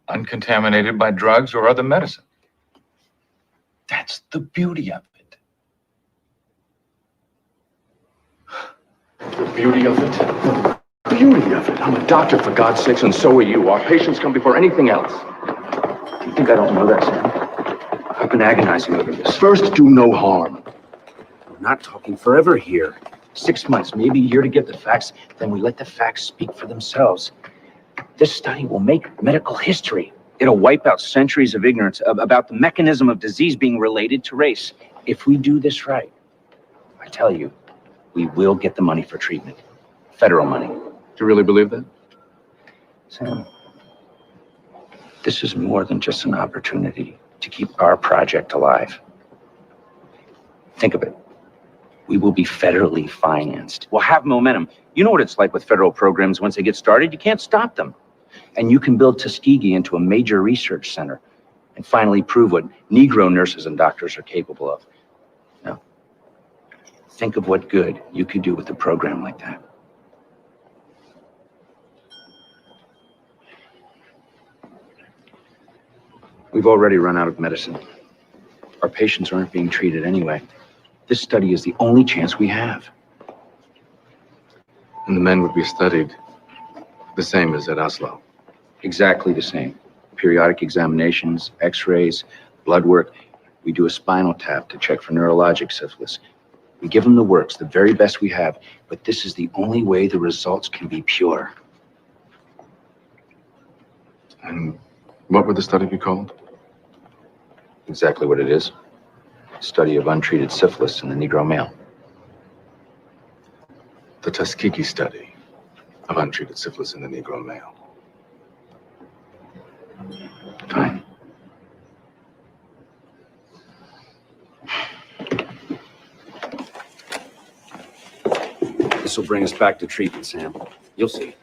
Uncontaminated by drugs or other medicine. That's the beauty of it. The beauty of it? The beauty of it. I'm a doctor, for God's sakes, and so are you. Our patients come before anything else. You think I don't know that, Sam? I've been agonizing over this. First, do no harm. We're not talking forever here. 6 months, maybe a year to get the facts. Then we let the facts speak for themselves. This study will make medical history. It'll wipe out centuries of ignorance about the mechanism of disease being related to race. If we do this right, I tell you, we will get the money for treatment. Federal money. Do you really believe that? Sam, this is more than just an opportunity to keep our project alive. Think of it. We will be federally financed. We'll have momentum. You know what it's like with federal programs. Once they get started, you can't stop them. And you can build Tuskegee into a major research center and finally prove what Negro nurses and doctors are capable of. Now, think of what good you could do with a program like that. We've already run out of medicine. Our patients aren't being treated anyway. This study is the only chance we have. And the men would be studied the same as at Oslo. Exactly the same. Periodic examinations, x-rays, blood work. We do a spinal tap to check for neurologic syphilis. We give them the works, the very best we have, but this is the only way the results can be pure. And what would the study be called? Exactly what it is. Study of untreated syphilis in the Negro male. The Tuskegee study of untreated syphilis in the Negro male. Fine. The This will bring us back to treatment, Sam. You'll see.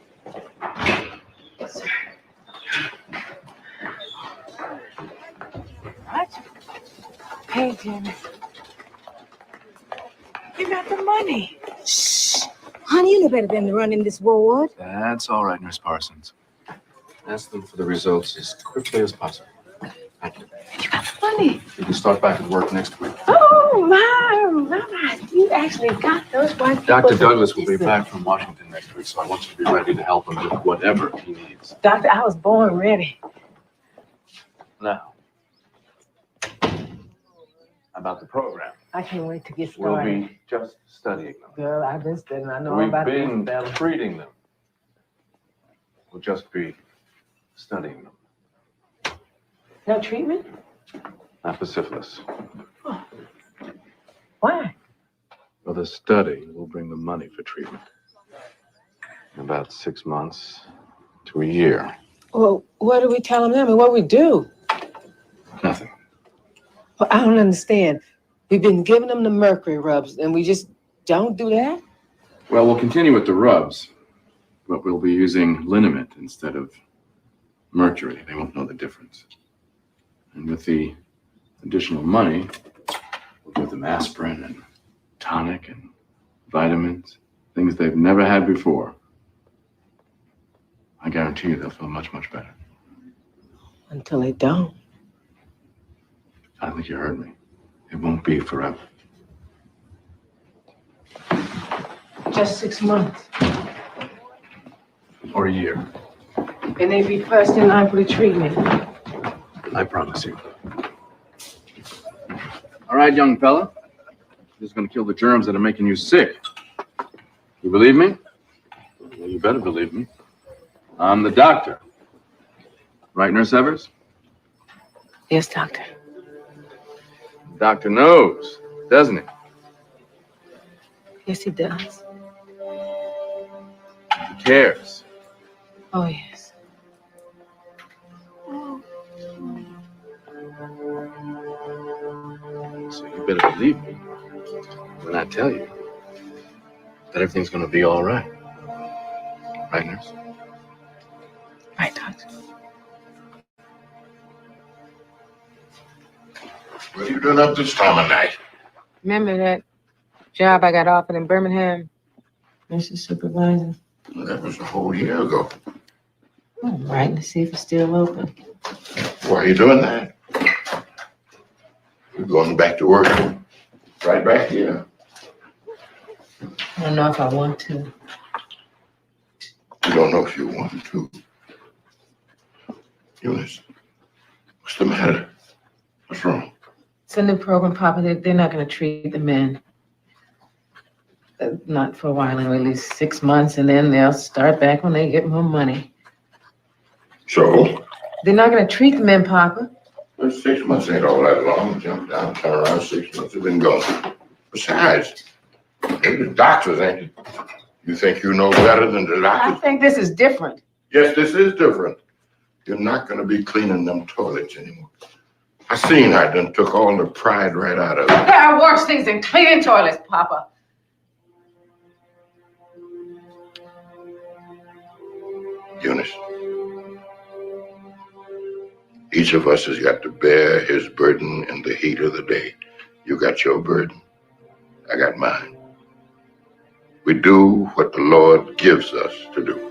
What? Hey, Jimmy. You got the money. Shh. Honey, you know better than to run in this ward. That's all right, Nurse Parsons. Ask them for the results as quickly as possible. Thank you. You got the money. You can start back at work next week. Oh, my. You actually got those white people. Dr. Douglas will be back from Washington next week, so I want you to be ready to help him with whatever he needs. Doctor, I was born ready. Now, about the program. I can't wait to get We'll started. be just studying them. Girl, I've been studying. I know all We've about been these fellas. treating them. We'll just be studying them. No treatment? Not for syphilis. Why? Well, the study will bring the money for treatment. In about 6 months to a year. Well, what do we tell them then? I mean, what do we do? Nothing. Well, I don't understand. We've been giving them the mercury rubs, and we just don't do that? Well, we'll continue with the rubs, but we'll be using liniment instead of mercury. They won't know the difference. And with the additional money, we'll give them aspirin and tonic and vitamins, things they've never had before. I guarantee you they'll feel much, much better. Until they don't. I think you heard me. It won't be forever. Just 6 months. Or a year. And they'd be first in line for the treatment. I promise you. All right, young fella. This is going to kill the germs that are making you sick. You believe me? Well, you better believe me. I'm the doctor. Right, Nurse Evers? Yes, doctor. The doctor knows, doesn't he? Yes, he does. He cares. Oh, yes. So you better believe me when I tell you that everything's going to be all right. Right, nurse? Right, doctor. What are you doing up this time of night? Remember that job I got offered in Birmingham? Mr. Supervisor. That was a whole year ago. I'm writing to see if it's still open. Why are you doing that? You're going back to work right back here. I don't know if I want to. You don't know if you want to. Eunice, what's the matter? What's wrong? It's a new program, Papa. They're not going to treat the men. Not for a while, anyway, at least 6 months, and then they'll start back when they get more money. So? They're not going to treat the men, Papa. Well, 6 months ain't all that long. Jump down, turn around, 6 months have been gone. Besides, they're the doctors, ain't you? You think you know better than the doctors? I think this is different. Yes, this is different. You're not going to be cleaning them toilets anymore. I seen how it done took all the pride right out of it. There are worse things than cleaning toilets, Papa. Eunice, each of us has got to bear his burden in the heat of the day. You got your burden. I got mine. We do what the Lord gives us to do.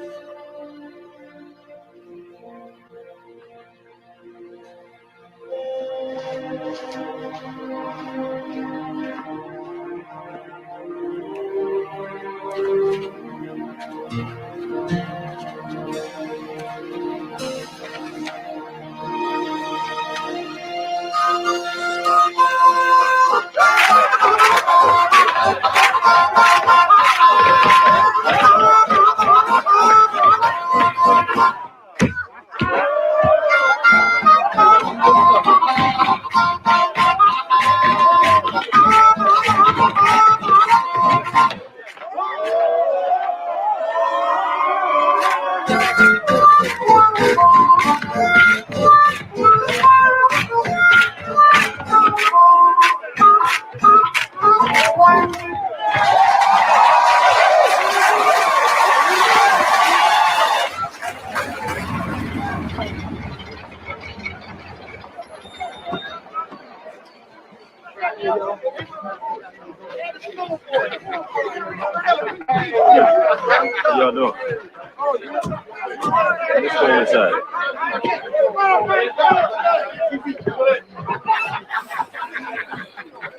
Let's go inside.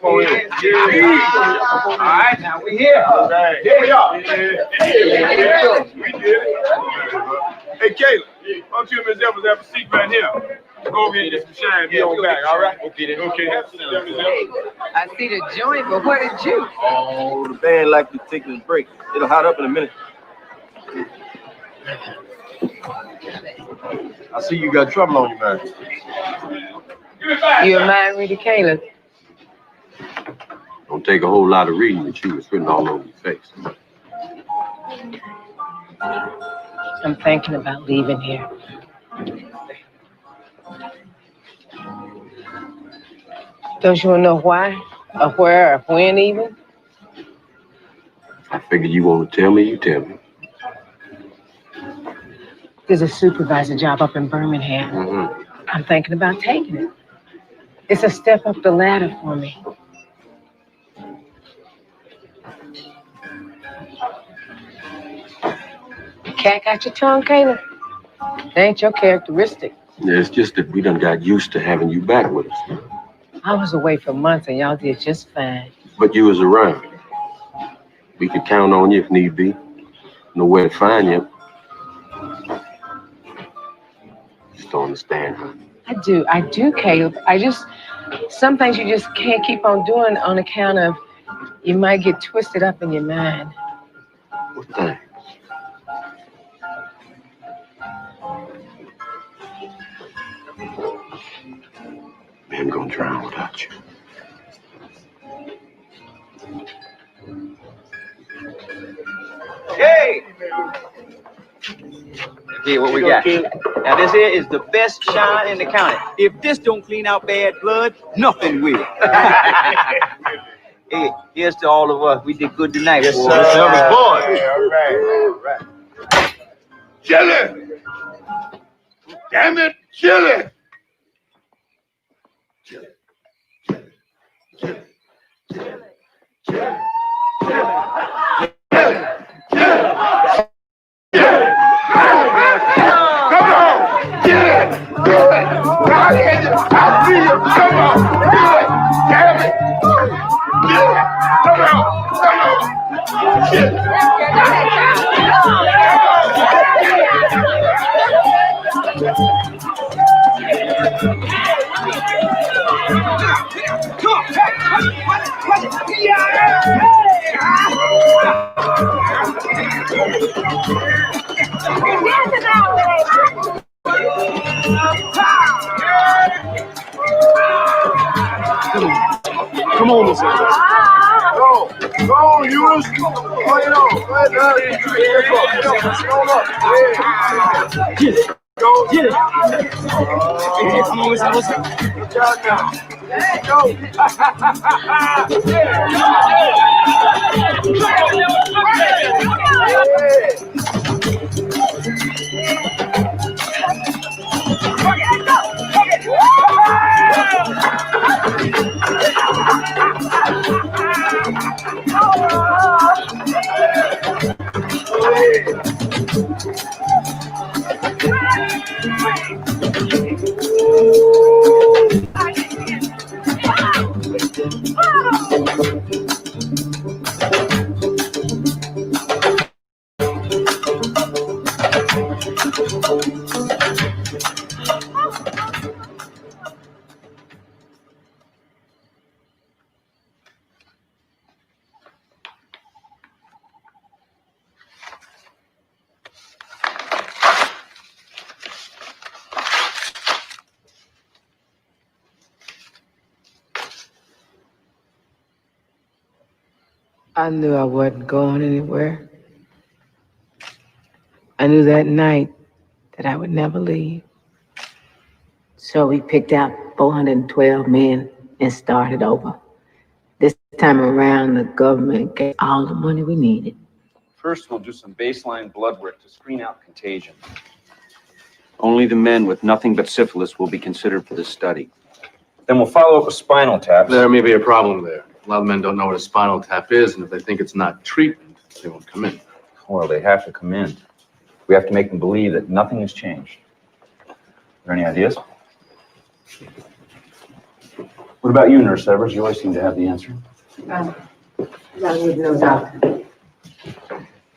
All right, now we here. Here we are. We did it. Hey, Caleb, why don't you and Miss Evans have a seat right here? Go over here and get some shine. Be on back, all right? Okay, then. Okay, have a seat, Miss Evans. I see the joint, but what did you? Oh, the band like to take a break. It'll hot up in a minute. I see you got trouble on your mind. You a mind reader, Caleb? Don't take a whole lot of reading with you. It's written all over your face. I'm thinking about leaving here. Don't you want to know why, or where, or when even? I figured you want to tell me, you tell me. There's a supervisor job up in Birmingham. Mm-hmm. I'm thinking about taking it. It's a step up the ladder for me. Cat got your tongue, Caleb? That ain't your characteristic. Yeah, it's just that we done got used to having you back with us. I was away for months and y'all did just fine. But you was around. We could count on you if need be. Know where to find you. Just don't understand, huh? I do, Caleb. Some things you just can't keep on doing on account of you might get twisted up in your mind. What thing? Man, I'm gonna drown without you. Hey! Okay, what we got? Now this here is the best shine in the county. If this don't clean out bad blood, nothing will. Hey, here's to all of us. We did good tonight. Yes, boy. sir. Boy. All right. Chili! Damn it, chili! Come on, Miss Evans. Go on, Eunice. Get it. Get it. Hey, come on, Miss Evans. Good job now. Go. I knew I wasn't going anywhere. I knew that night that I would never leave. So we picked out 412 men and started over. This time around, the government gave all the money we needed. First, we'll do some baseline blood work to screen out contagion. Only the men with nothing but syphilis will be considered for this study. Then we'll follow up with spinal taps. There may be a problem there. A lot of men don't know what a spinal tap is, and if they think it's not treatment, they won't come in. Well, they have to come in. We have to make them believe that nothing has changed. Are there any ideas? What about you, Nurse Evers? You always seem to have the answer. I would know, doctor.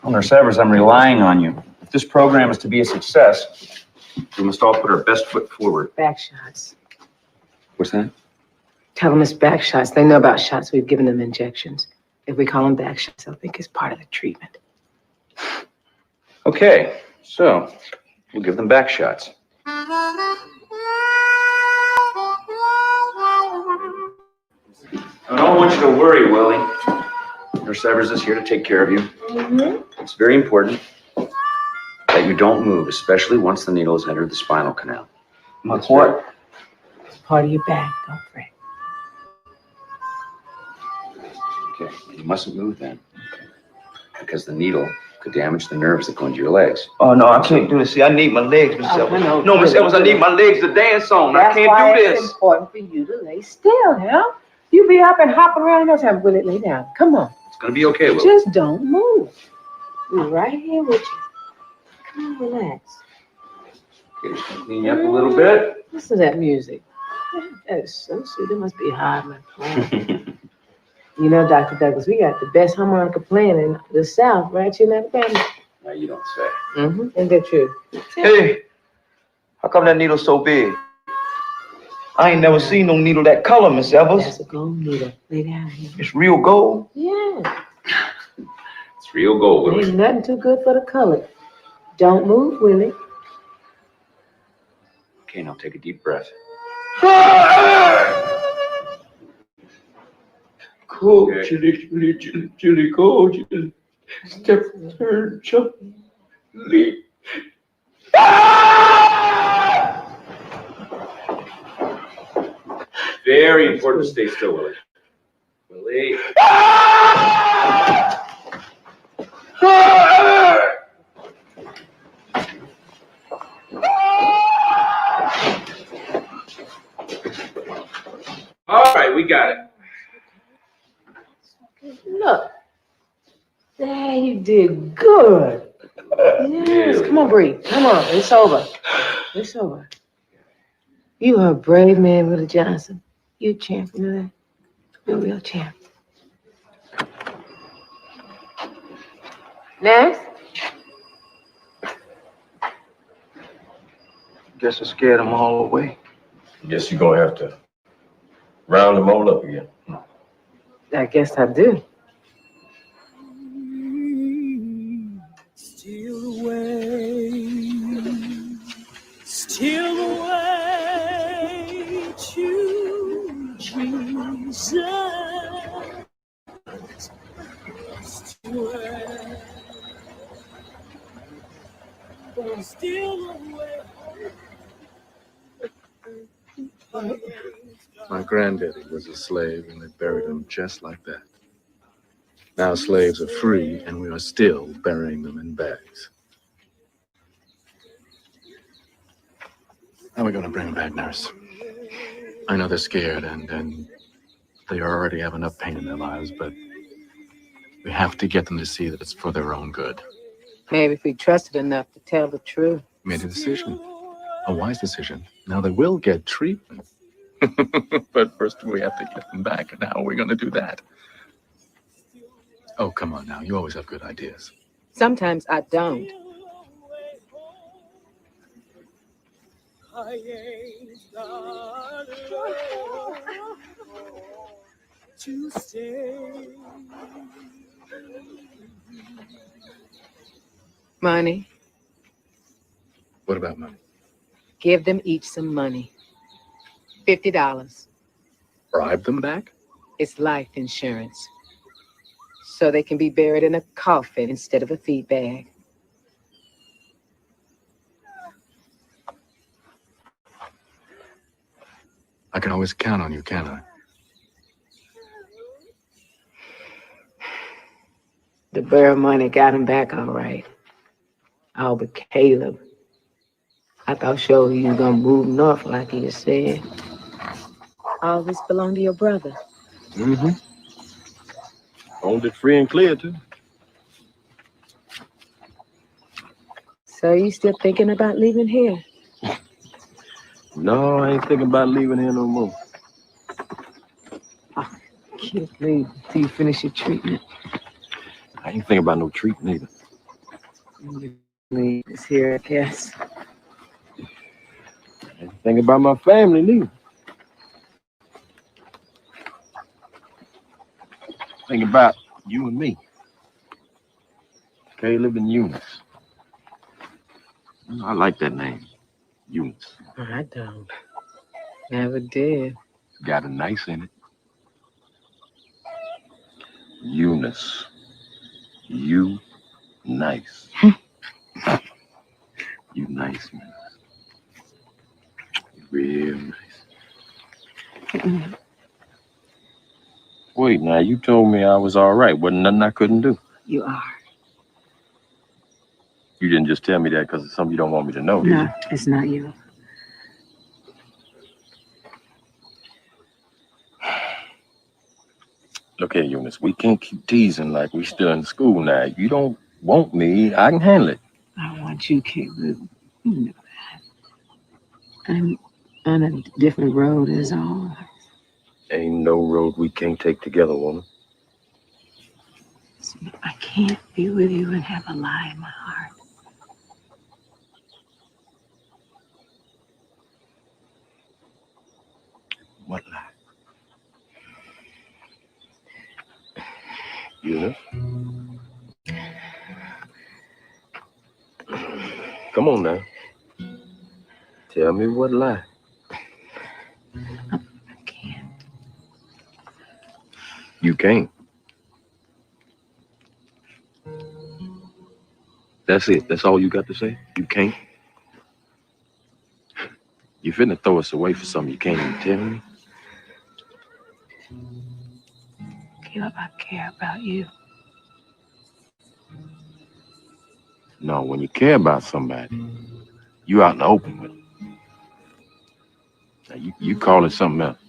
Well, Nurse Evers, I'm relying on you. If this program is to be a success, we must all put our best foot forward. Back shots. What's that? Tell them it's back shots. They know about shots. We've given them injections. If we call them back shots, they'll think it's part of the treatment. Okay, so we'll give them back shots. I don't want you to worry, Willie. Nurse Evers is here to take care of you. It's very important that you don't move, especially once the needle has entered the spinal canal. What's what? It's part of your back. Don't fret. Okay, you mustn't move then, because the needle could damage the nerves that go into your legs. Oh, no, I can't do this. See, I need my legs, Miss Evans. No, Miss Evans, I need my legs to dance on. I can't do this. It's important for you to lay still, now. You be up and hopping around no time. Will it lay down? Come on. It's gonna be okay, Will. Just don't move. We're right here with you. Come on, relax. Okay, clean you up a little bit. Listen to that music. That is so sweet. It must be hard, my friend. You know, Dr. Douglas, we got the best harmonica playing in the South, right? You know that? Now you don't say. Ain't that true? Hey, how come that needle's so big? I ain't never seen no needle that color, Miss Evans. That's a gold needle. Lay down here. It's real gold? Yeah. It's real gold, Willie. Ain't nothing too good for the color. Don't move, Willie. Okay, now take a deep breath. Cold, chilly, cold, chilly. Step, turn, jump, leap. Very important to stay still, Willie. Willie. All right, we got it. Look. There, you did good. Yes, come on, breathe. Come on, it's over. It's over. You are a brave man, Willie Johnson. You a champ, you know that? You're a real champ. Next. Guess I scared them all away. Guess you're gonna have to round them all up again. I guess I do. Still away to Jesus. Still away. My granddaddy was a slave, and they buried him just like that. Now slaves are free, and we are still burying them in bags. How are we going to bring them back, nurse? I know they're scared, and they already have enough pain in their lives, but we have to get them to see that it's for their own good. Maybe if we trusted enough to tell the truth. Made a decision. A wise decision. Now they will get treatment. But first we have to get them back, and how are we going to do that? Oh, come on now. You always have good ideas. Sometimes I don't. I ain't got to stay. Money. What about money? Give them each some money. $50. Bribe them back? It's life insurance. So they can be buried in a coffin instead of a feed bag. I can always count on you, can't I? The burial money got him back all right. Oh, but Caleb, I thought sure you was gonna move north like you said. All this belonged to your brother. Mm-hmm. Owned it free and clear, too. So you still thinking about leaving here? No, I ain't thinking about leaving here no more. Can't leave till you finish your treatment. I ain't thinking about no treatment either. Leave is here, I guess. I ain't thinking about my family neither. Think about you and me. Caleb and Eunice. I like that name, Eunice. I don't. Never did. Got a nice in it. Eunice. You nice. You nice, man. Real nice. Wait, now you told me I was all right. Wasn't nothing I couldn't do. You are. You didn't just tell me that because it's something you don't want me to know, did you? No, it's not you. Look here, Eunice, we can't keep teasing like we still in school now. You don't want me, I can handle it. I want you, Caleb. You know that. I'm on a different road is all. Ain't no road we can't take together, woman. I can't be with you and have a lie in my heart. What lie? Eunice? Come on now. Tell me what lie. I can't. You can't. That's it. That's all you got to say? You can't? You finna throw us away for something you can't even tell me? Caleb, I care about you. No, when you care about somebody, you out in the open with them. Now, you call it something else.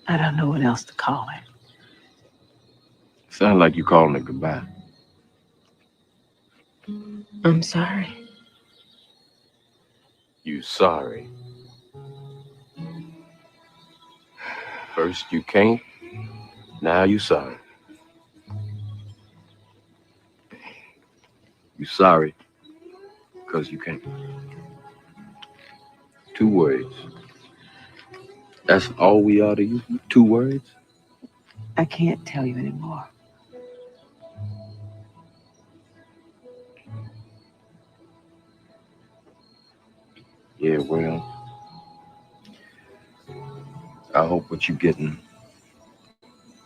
I don't know what else to call it. Sounds like you calling it goodbye. I'm sorry. You sorry. First you can't, now you sorry. You sorry because you can't. 2 words. That's all we are to you? 2 words? I can't tell you anymore. Yeah, well, I hope what you're getting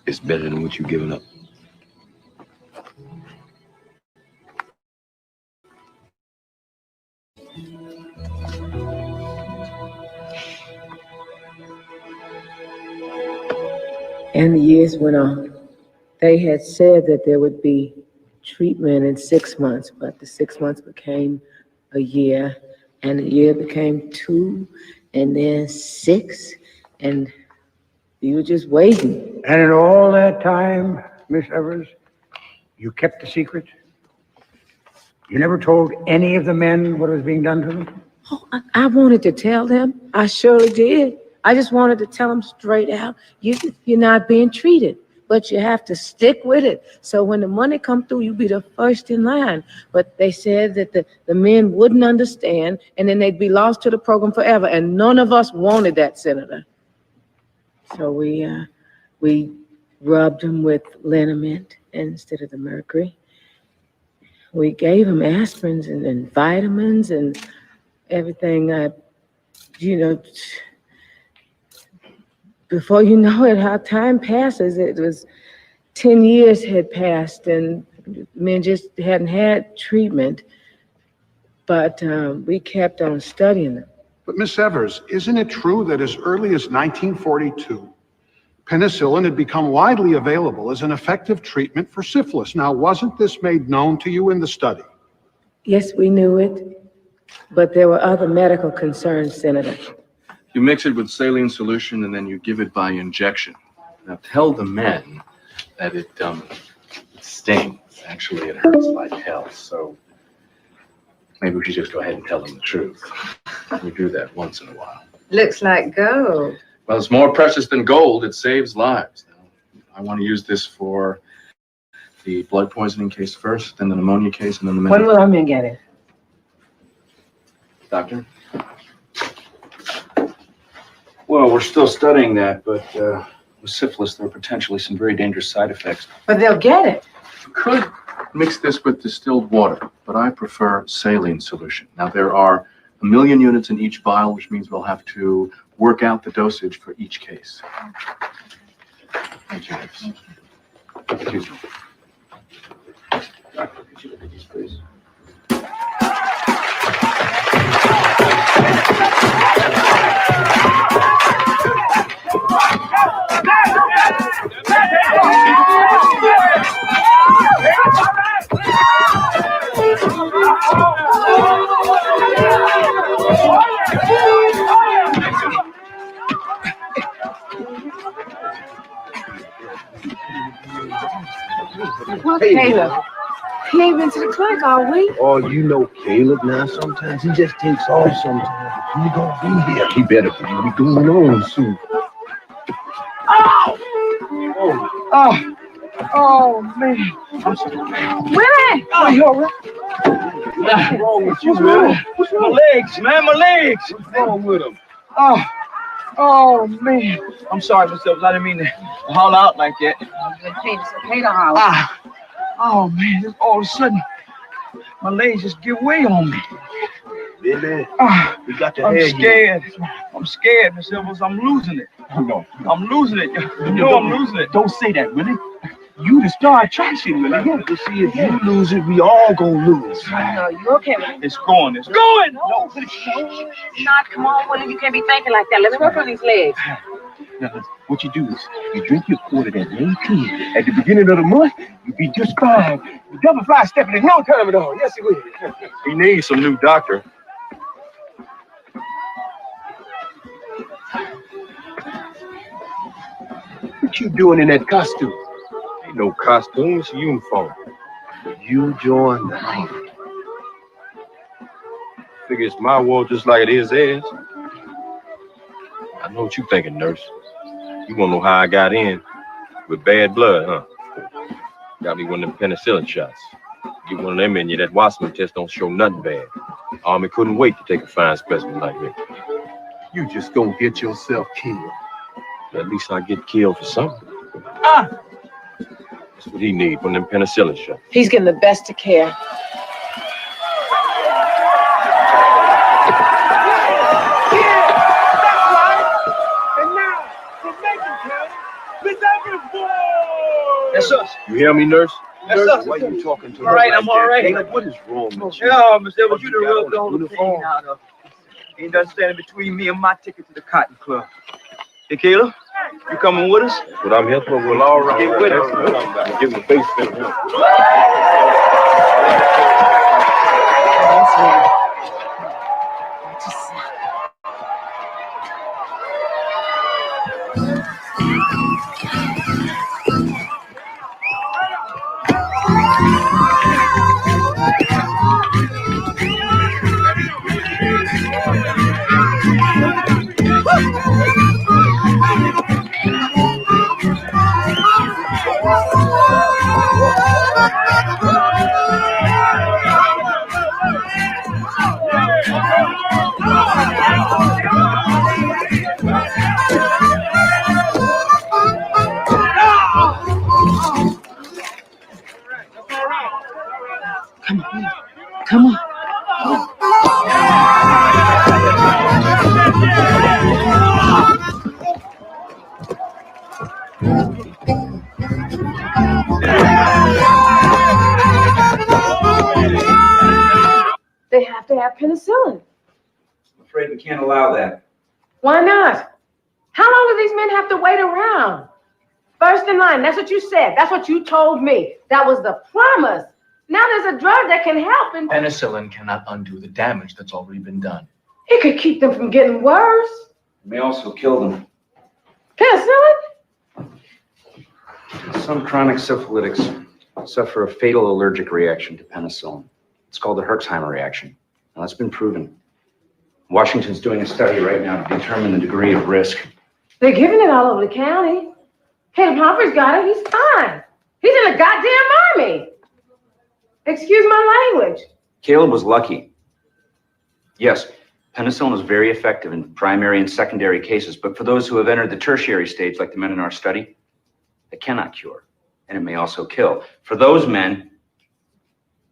is better than what you're giving up. And the years went on. They had said that there would be treatment in 6 months, but the 6 months became a year, and the year became 2, and then 6, and you were just waiting. And in all that time, Miss Evers, you kept the secret? You never told any of the men what was being done to them? Oh, I wanted to tell them. I surely did. I just wanted to tell them straight out, you're not being treated, but you have to stick with it. So when the money come through, you be the first in line. But they said that the men wouldn't understand, and then they'd be lost to the program forever. And none of us wanted that, Senator. So we rubbed them with liniment instead of the mercury. We gave them aspirins and vitamins and everything. Before you know it, how time passes. It was 10 years had passed, and men just hadn't had treatment. But we kept on studying them. But Miss Evers, isn't it true that as early as 1942, penicillin had become widely available as an effective treatment for syphilis? Now, wasn't this made known to you in the study? Yes, we knew it, but there were other medical concerns, Senator. You mix it with saline solution and then you give it by injection. Now tell the men that it stings. Actually, it hurts like hell. So Maybe we should just go ahead and tell them the truth. We do that once in a while. Looks like gold. Well, it's more precious than gold. It saves lives. I want to use this for the blood poisoning case first, then the pneumonia case, and then the... When will our men get it? Doctor? Well, we're still studying that, but with syphilis, there are potentially some very dangerous side effects. But they'll get it. You could mix this with distilled water, but I prefer saline solution. Now, there are 1 million units in each vial, which means we'll have to work out the dosage for each case. Thank you. Excuse me. Doctor, could you look at these, please? Well, Caleb, he ain't been to the clinic all week. Oh, you know Caleb now. Sometimes he just takes off sometimes. He gonna be here. He better be going on soon. Oh! Oh! Oh, man. Willie! Oh, you all right? What's wrong with you, Willie? My legs, man, my legs. What's wrong with him? Oh, man. I'm sorry, Miss Evans. I didn't mean to haul out like that. Oh, man. Just all of a sudden, my legs just give way on me. Billy, we got to I'm have scared. I'm scared, Miss Evans. I'm losing it. No. I'm losing it. You know I'm losing it. Don't say that, Willie. You the star attraction, Willie. You see, if you lose it, we all gonna lose. No, you okay, Willie? It's going. It's going. No, not. Come on, Willie. You can't be thinking like that. Let's work on these legs. Now, what you do is you drink your quart of that main tea. At the beginning of the month, you'll be just fine. You double fly stepping in no time at all. Yes, it will. He needs some new doctor. What you doing in that costume? Ain't no costume, it's a uniform. You join the Navy. Figure it's my war just like it is theirs. I know what you thinking, nurse. You wanna know how I got in? With bad blood, huh? Got me one of them penicillin shots. Get one of them in you, that Watson test don't show nothing bad. Army couldn't wait to take a fine specimen like me. You just gonna get yourself killed. At least I get killed for something. That's what he need, one of them penicillin shots. He's getting the best of care. That's us. You hear me, nurse? That's Nurse, us. why you talking to All right, her I'm like all right. that? Like, what is wrong with you? Yeah, Miss Evans, you done rubbed all the pain out of. Ain't done standing between me and my ticket to the Cotton Club. Hey, Caleb, you coming with us? That's what I'm here for. Well, all right. Get with us. Give him a face fit. Come on. They have to have penicillin. I'm afraid we can't allow that. Why not? How long do these men have to wait around? First in line, that's what you said. That's what you told me. That was the promise. Now there's a drug that can help. And Penicillin cannot undo the damage that's already been done. it could keep them from getting worse. It may also kill them. Penicillin? Some chronic syphilitics suffer a fatal allergic reaction to penicillin. It's called the Herxheimer reaction. Now, that's been proven. Washington's doing a study right now to determine the degree of risk. They're giving it all over the county. Caleb Humphrey's got it. He's fine. He's in the goddamn army. Excuse my language. Caleb was lucky. Yes, penicillin is very effective in primary and secondary cases, but for those who have entered the tertiary stage, like the men in our study, it cannot cure, and it may also kill. For those men,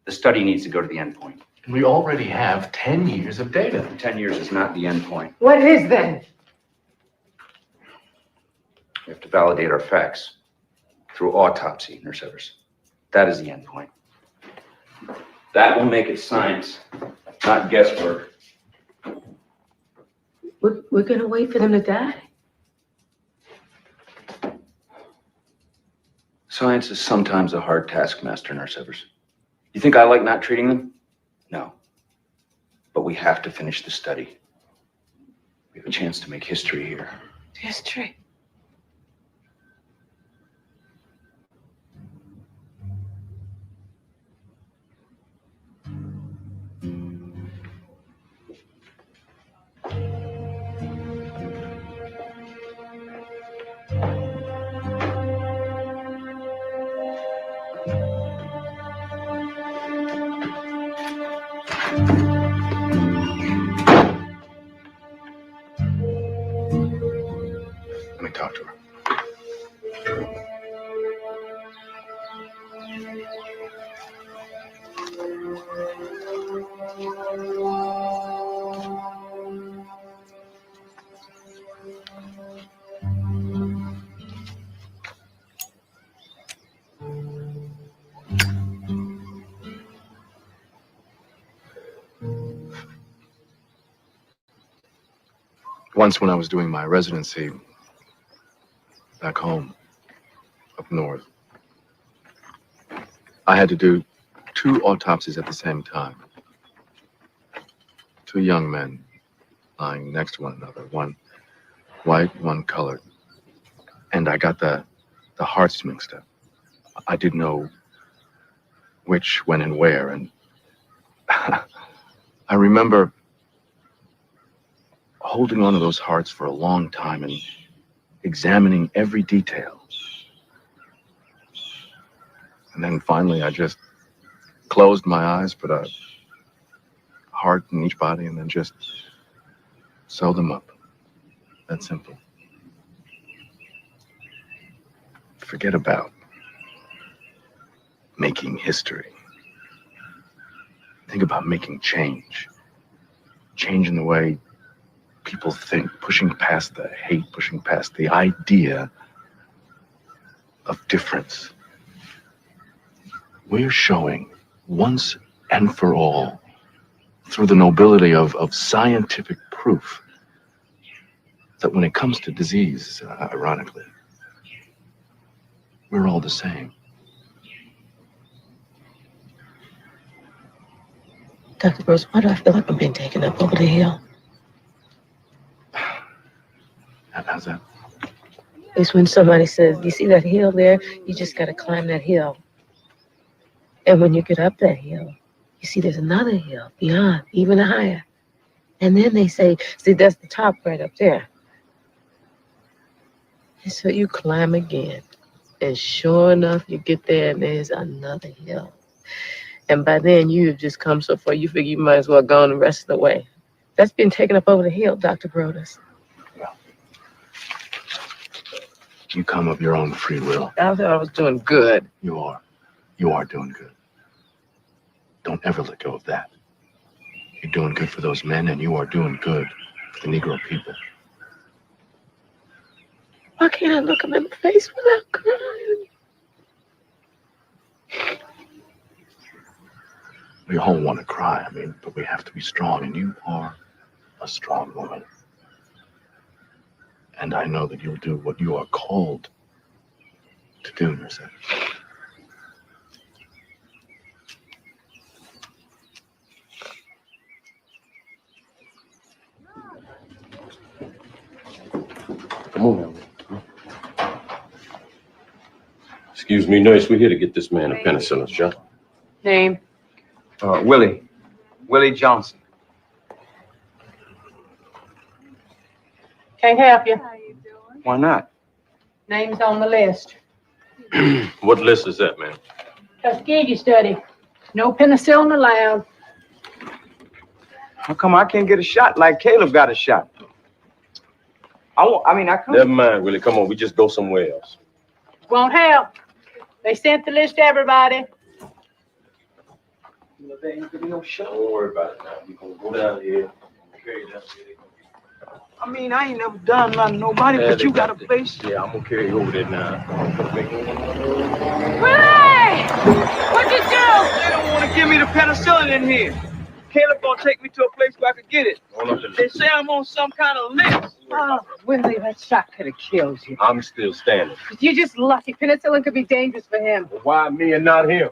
the study needs to go to the end point. And we already have 10 years of data. 10 years is not the end point. What is then? We have to validate our facts through autopsy, Nurse Evers. That is the end point. That will make it science, not guesswork. We're gonna wait for them to die. Science is sometimes a hard taskmaster, Nurse Evers. You think I like not treating them? No. But we have to finish the study. We have a chance to make history here. History. Let me talk to her. Once when I was doing my residency back home, up north, I had to do 2 autopsies at the same time. 2 young men lying next to one another, one white, one colored. And I got the hearts mixed up. I didn't know which, when, and where. And I remember holding on to those hearts for a long time and examining every detail. And then finally, I just closed my eyes, put a heart in each body, and then just sew them up. That simple. Forget about making history. Think about making change. Change in the way people think, pushing past the hate, pushing past the idea of difference. We're showing once and for all, through the nobility of scientific proof, that when it comes to disease, ironically, we're all the same. Dr. Bruce, why do I feel like I'm being taken up over the hill? How's that? It's when somebody says, you see that hill there? You just got to climb that hill. And when you get up that hill, you see there's another hill beyond, even higher. And then they say, see, that's the top right up there. And so you climb again. And sure enough, you get there and there's another hill. And by then, you've just come so far, you figure you might as well go on the rest of the way. That's been taken up over the hill, Dr. Brodus. You come of your own free will. I thought I was doing good. You are. You are doing good. Don't ever let go of that. You're doing good for those men, and you are doing good for the Negro people. Why can't I look them in the face without crying? We all want to cry, but we have to be strong, and you are a strong woman. And I know that you'll do what you are called to do, Nurse Evers. Come on now. Excuse me, nurse, we're here to get this man a penicillin shot. Name? Willie Johnson. Can't help you. Why not? Name's on the list. What list is that, ma'am? Tuskegee study. No penicillin allowed. How come I can't get a shot like Caleb got a shot? I come. Never mind, Willie. Come on, we just go somewhere else. Won't help. They sent the list to everybody. Don't worry about it now. We're gonna go down here. Carry down here. I mean, I ain't never done nothing to nobody, but you got a place. Yeah, I'm gonna carry you over there now. Willie! What'd you do? They don't want to give me the penicillin in here. Caleb gonna take me to a place where I can get it. They say I'm on some kind of list. Oh, Willie, that shot could have killed you. I'm still standing. You're just lucky. Penicillin could be dangerous for him. Well, why me and not him?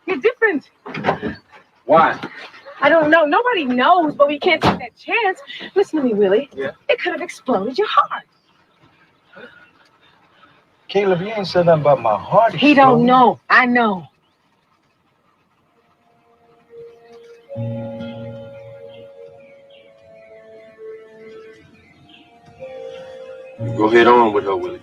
You're different. Why? I don't know. Nobody knows, but we can't take that chance. Listen to me, Willie. Yeah. It could have exploded your heart. Caleb, you ain't said nothing about my heart. He don't know. I know. Go ahead on with her, Willie.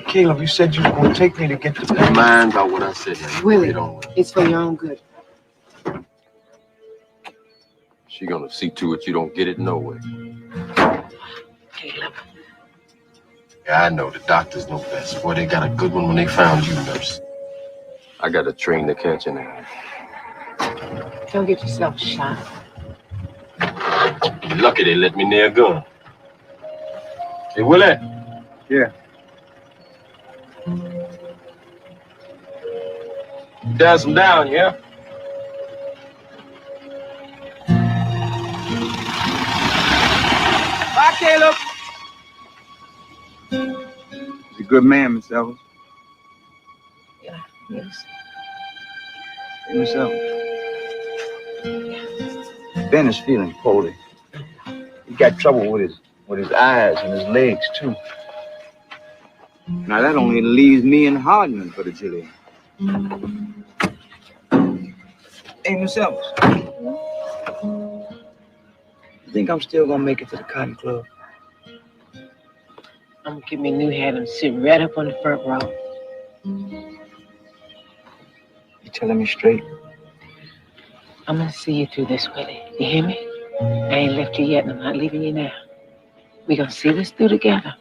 Caleb, you said you was gonna take me to get the Never mind about what I said. Now. Willie, Go ahead on with her. it's for your own good. She gonna see to it you don't get it no way. Caleb. Yeah, I know. The doctors know best. Boy, they got a good one when they found you, nurse. I got a train to catch in there. Don't get yourself shot. You're lucky they let me near a gun. Hey, Willie. Yeah. Dance them down, yeah? Bye, Caleb. He's a good man, Miss Evans. Yeah, yes. Hey, Miss Evans. Ben is feeling poorly. He got trouble with his eyes and his legs, too. Now, that only leaves me and Hardman for the Jillian. Hey, Miss Evans. You think I'm still gonna make it to the Cotton Club? I'm gonna get me a new hat and sit right up on the front row. You telling me straight? I'm gonna see you through this, Willie. You hear me? I ain't left you yet, and I'm not leaving you now. We gonna see this through together.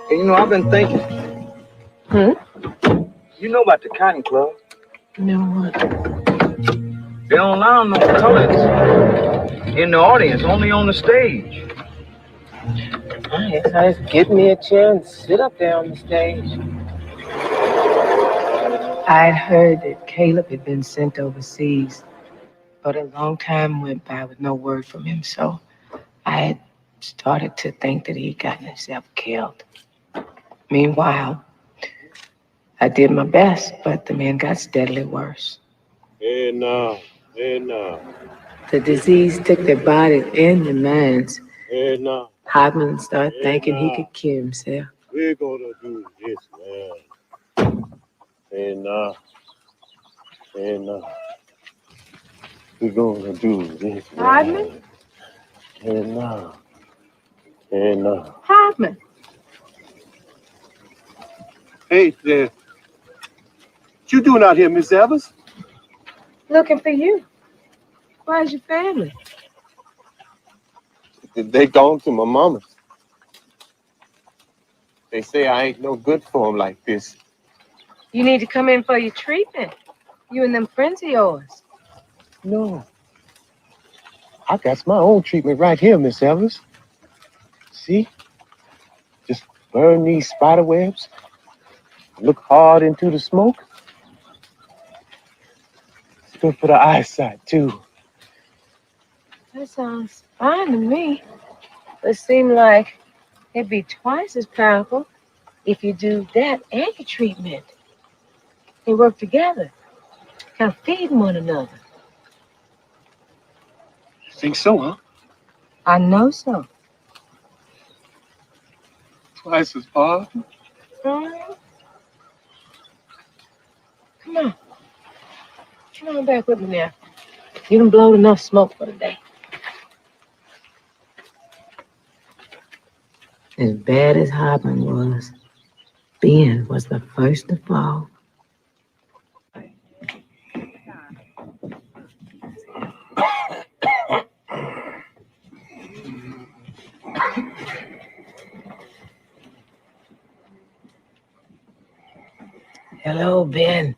Hey, you know, I've been thinking. You know about the Cotton Club? No what? They don't allow no colors in the audience, only on the stage. I guess I just get me a chair and sit up there on the stage. I'd heard that Caleb had been sent overseas, but a long time went by with no word from him, so I had started to think that he'd gotten himself killed. Meanwhile, I did my best, but the man got steadily worse. Hey, now. The disease took their bodies and their minds. Hey, now. Hardman started thinking he could kill himself. We're gonna do this, man. Hey, now. We're gonna do this, man. Hardman? Hey, now. Hardman. Hey, there. What you doing out here, Miss Evans? Looking for you. Where's your family? They gone to my mama's. They say I ain't no good for them like this. You need to come in for your treatment. You and them friends of yours. No. I got my own treatment right here, Miss Evans. See? Just burn these spider webs. Look hard into the smoke. It's good for the eyesight, too. That sounds fine to me. It seems like it'd be twice as powerful if you do that and your treatment. They work together, kind of feeding one another. You think so, huh? I know so. Twice as powerful? Come on. Come on back with me now. You done blowed enough smoke for the day. As bad as Hobman was, Ben was the first to fall. Hello, Ben.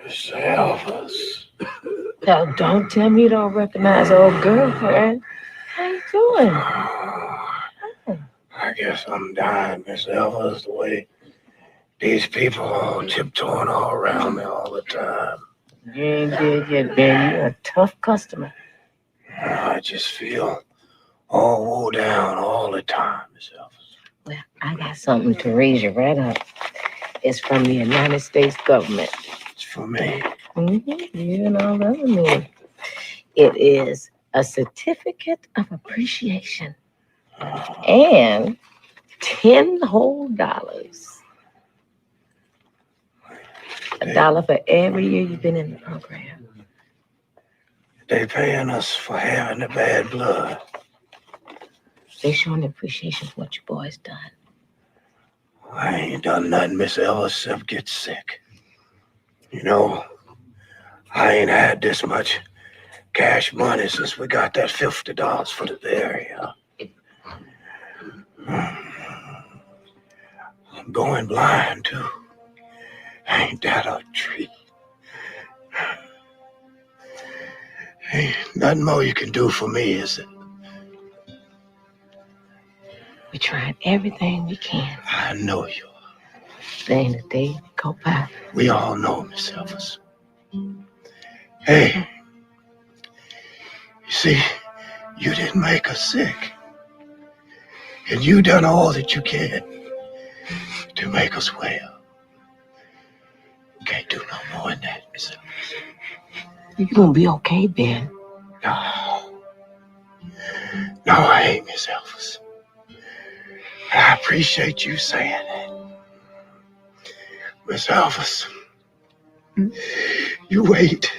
Miss Elvis. Now, don't tell me you don't recognize old girlfriend. How you doing? I guess I'm dying, Miss Elvis, the way these people all tiptoeing all around me all the time. You ain't dead yet, Ben. You're a tough customer. I just feel all wore down all the time, Miss Elvis. Well, I got something to raise you right up. It's from the United States government. It's for me. Mm-hmm. You and all the other men. It is a certificate of appreciation. And $10 whole. $1 for every year you've been in the program. They paying us for having the bad blood. They showing appreciation for what your boy's done. I ain't done nothing, Miss Ellis, except get sick. You know, I ain't had this much cash money since we got that $50 for the burial. I'm going blind, too. Ain't that a treat? Ain't nothing more you can do for me, is it? We're trying everything we can. I know you are. There ain't a day go by. We all know, Miss Elvis. Hey, you see, you didn't make us sick. And you done all that you can to make us well. Can't do no more than that, Miss Elvis. You're gonna be okay, Ben. No, I ain't, Miss Elvis. I appreciate you saying that. Miss Elvis, you wait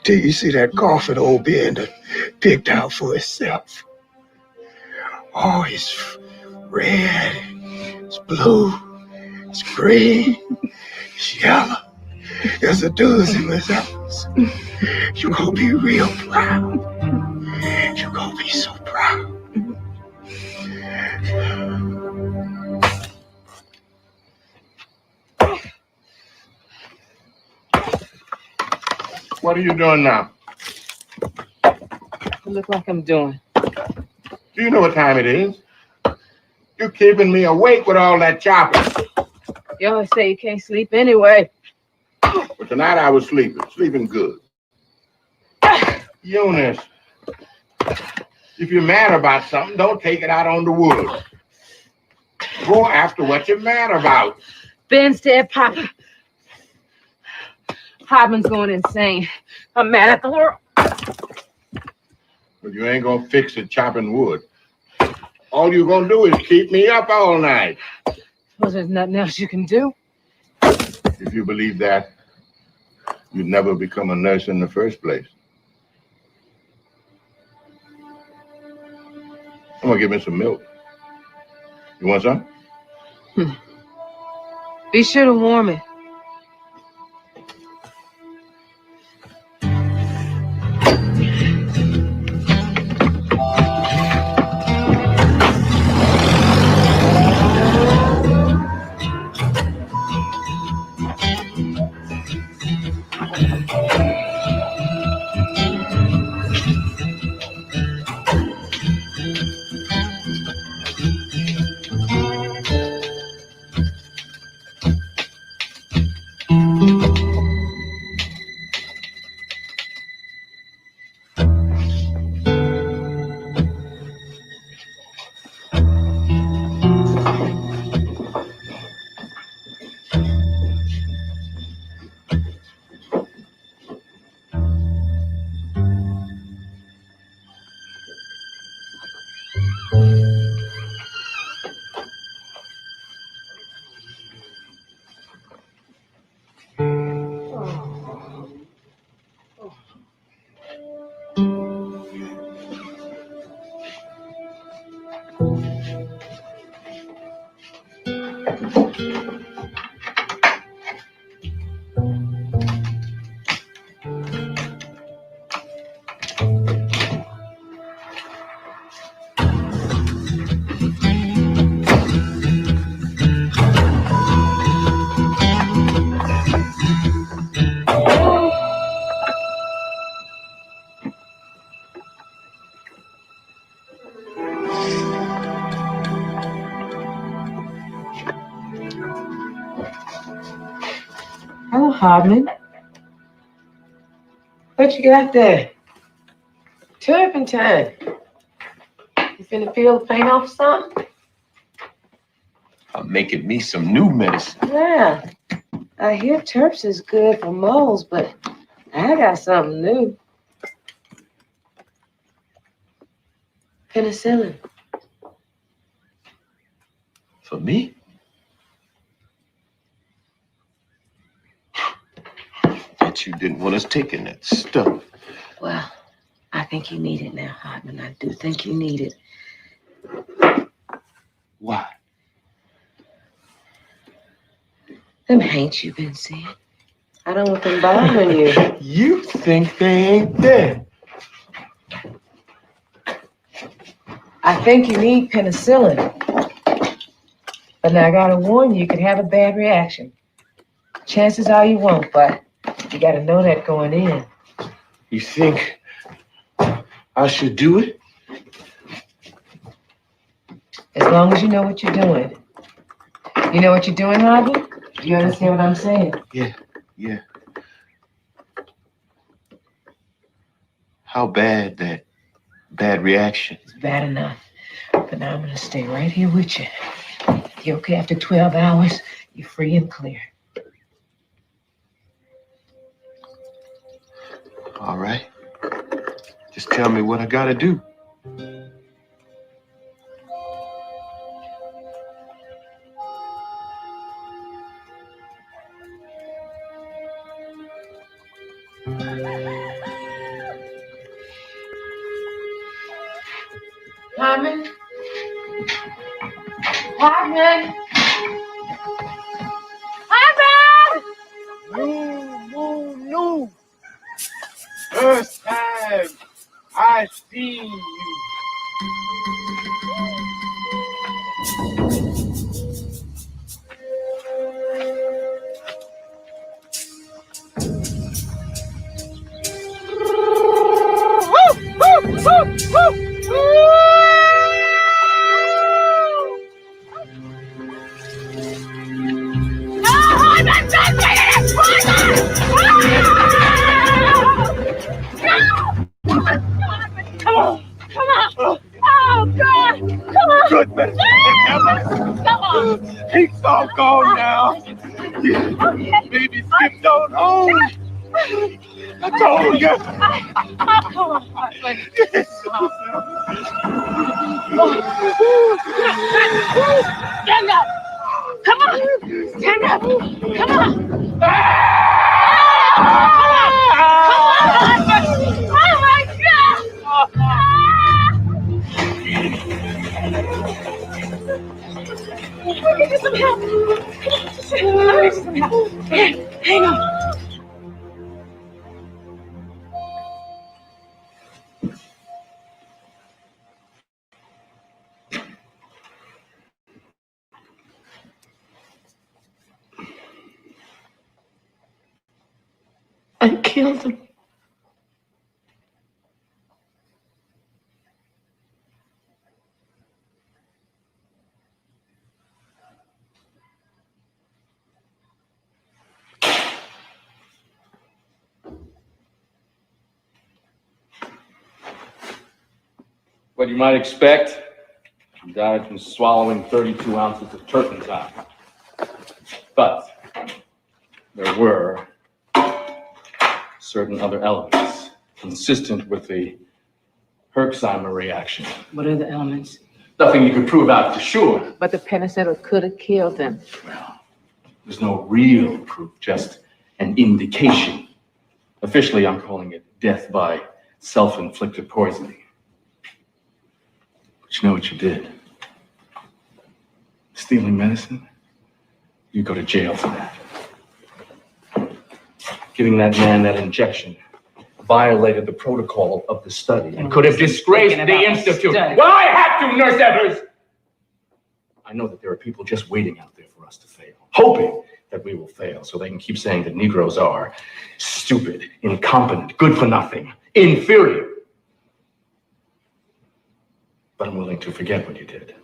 till you see that coffin old Ben done picked out for himself. Oh, it's red, it's blue, it's green, it's yellow. It's a doozy, Miss Elvis. You're gonna be real proud. You're gonna be so proud. What are you doing now? You look like I'm doing. Do you know what time it is? You're keeping me awake with all that chopping. You always say you can't sleep anyway. But tonight I was sleeping good. Eunice, if you're mad about something, don't take it out on the wood. Go after what you're mad about. Ben said, Papa, Hobman's going insane. I'm mad at the world. But you ain't gonna fix it chopping wood. All you're gonna do is keep me up all night. Suppose there's nothing else you can do. If you believe that, you'd never become a nurse in the first place. I'm gonna give me some milk. You want some? Be sure to warm it. Hello, Hardman. What you got there? Turpentine. You finna peel the paint off something? I'm making me some new medicine. Yeah. I hear Terps is good for moles, but I got something new. Penicillin. For me? Bet you didn't want us taking that stuff. Well, I think you need it now, Hardman. I do think you need it. Why? Them ain't you been seeing. I don't want them bothering you. You think they ain't there? I think you need penicillin. But now I gotta warn you, you could have a bad reaction. Chances are you won't, but you gotta know that going in. You think I should do it? As long as you know what you're doing. You know what you're doing, Hardman? You understand what I'm saying? Yeah. How bad that bad reaction? It's bad enough. But now I'm gonna stay right here with you. You okay after 12 hours? You're free and clear. All right. Just tell me what I gotta do. Hardman? Hardman? Hardman! No. First time I see you. Goodness! He's all gone now. Baby skipped on home. I told you. Come on, Hardman. Stand up. Come on. Stand up. Come on. Come on, Hardman. Oh, my God. Let me get some help. Let me get some help. Hang on. I killed him. What you might expect, he died from swallowing 32 ounces of turpentine. But there were certain other elements consistent with the Herxheimer reaction. What are the elements? Nothing you could prove out for sure. But the penicillin could have killed him. Well, there's no real proof, just an indication. Officially, I'm calling it death by self-inflicted poisoning. But you know what you did? Stealing medicine? You go to jail for that. Giving that man that injection violated the protocol of the study and could have disgraced the institute. Well, I had to, Nurse Evers! I know that there are people just waiting out there for us to fail, hoping that we will fail so they can keep saying that Negroes are stupid, incompetent, good for nothing, inferior. But I'm willing to forget what you did.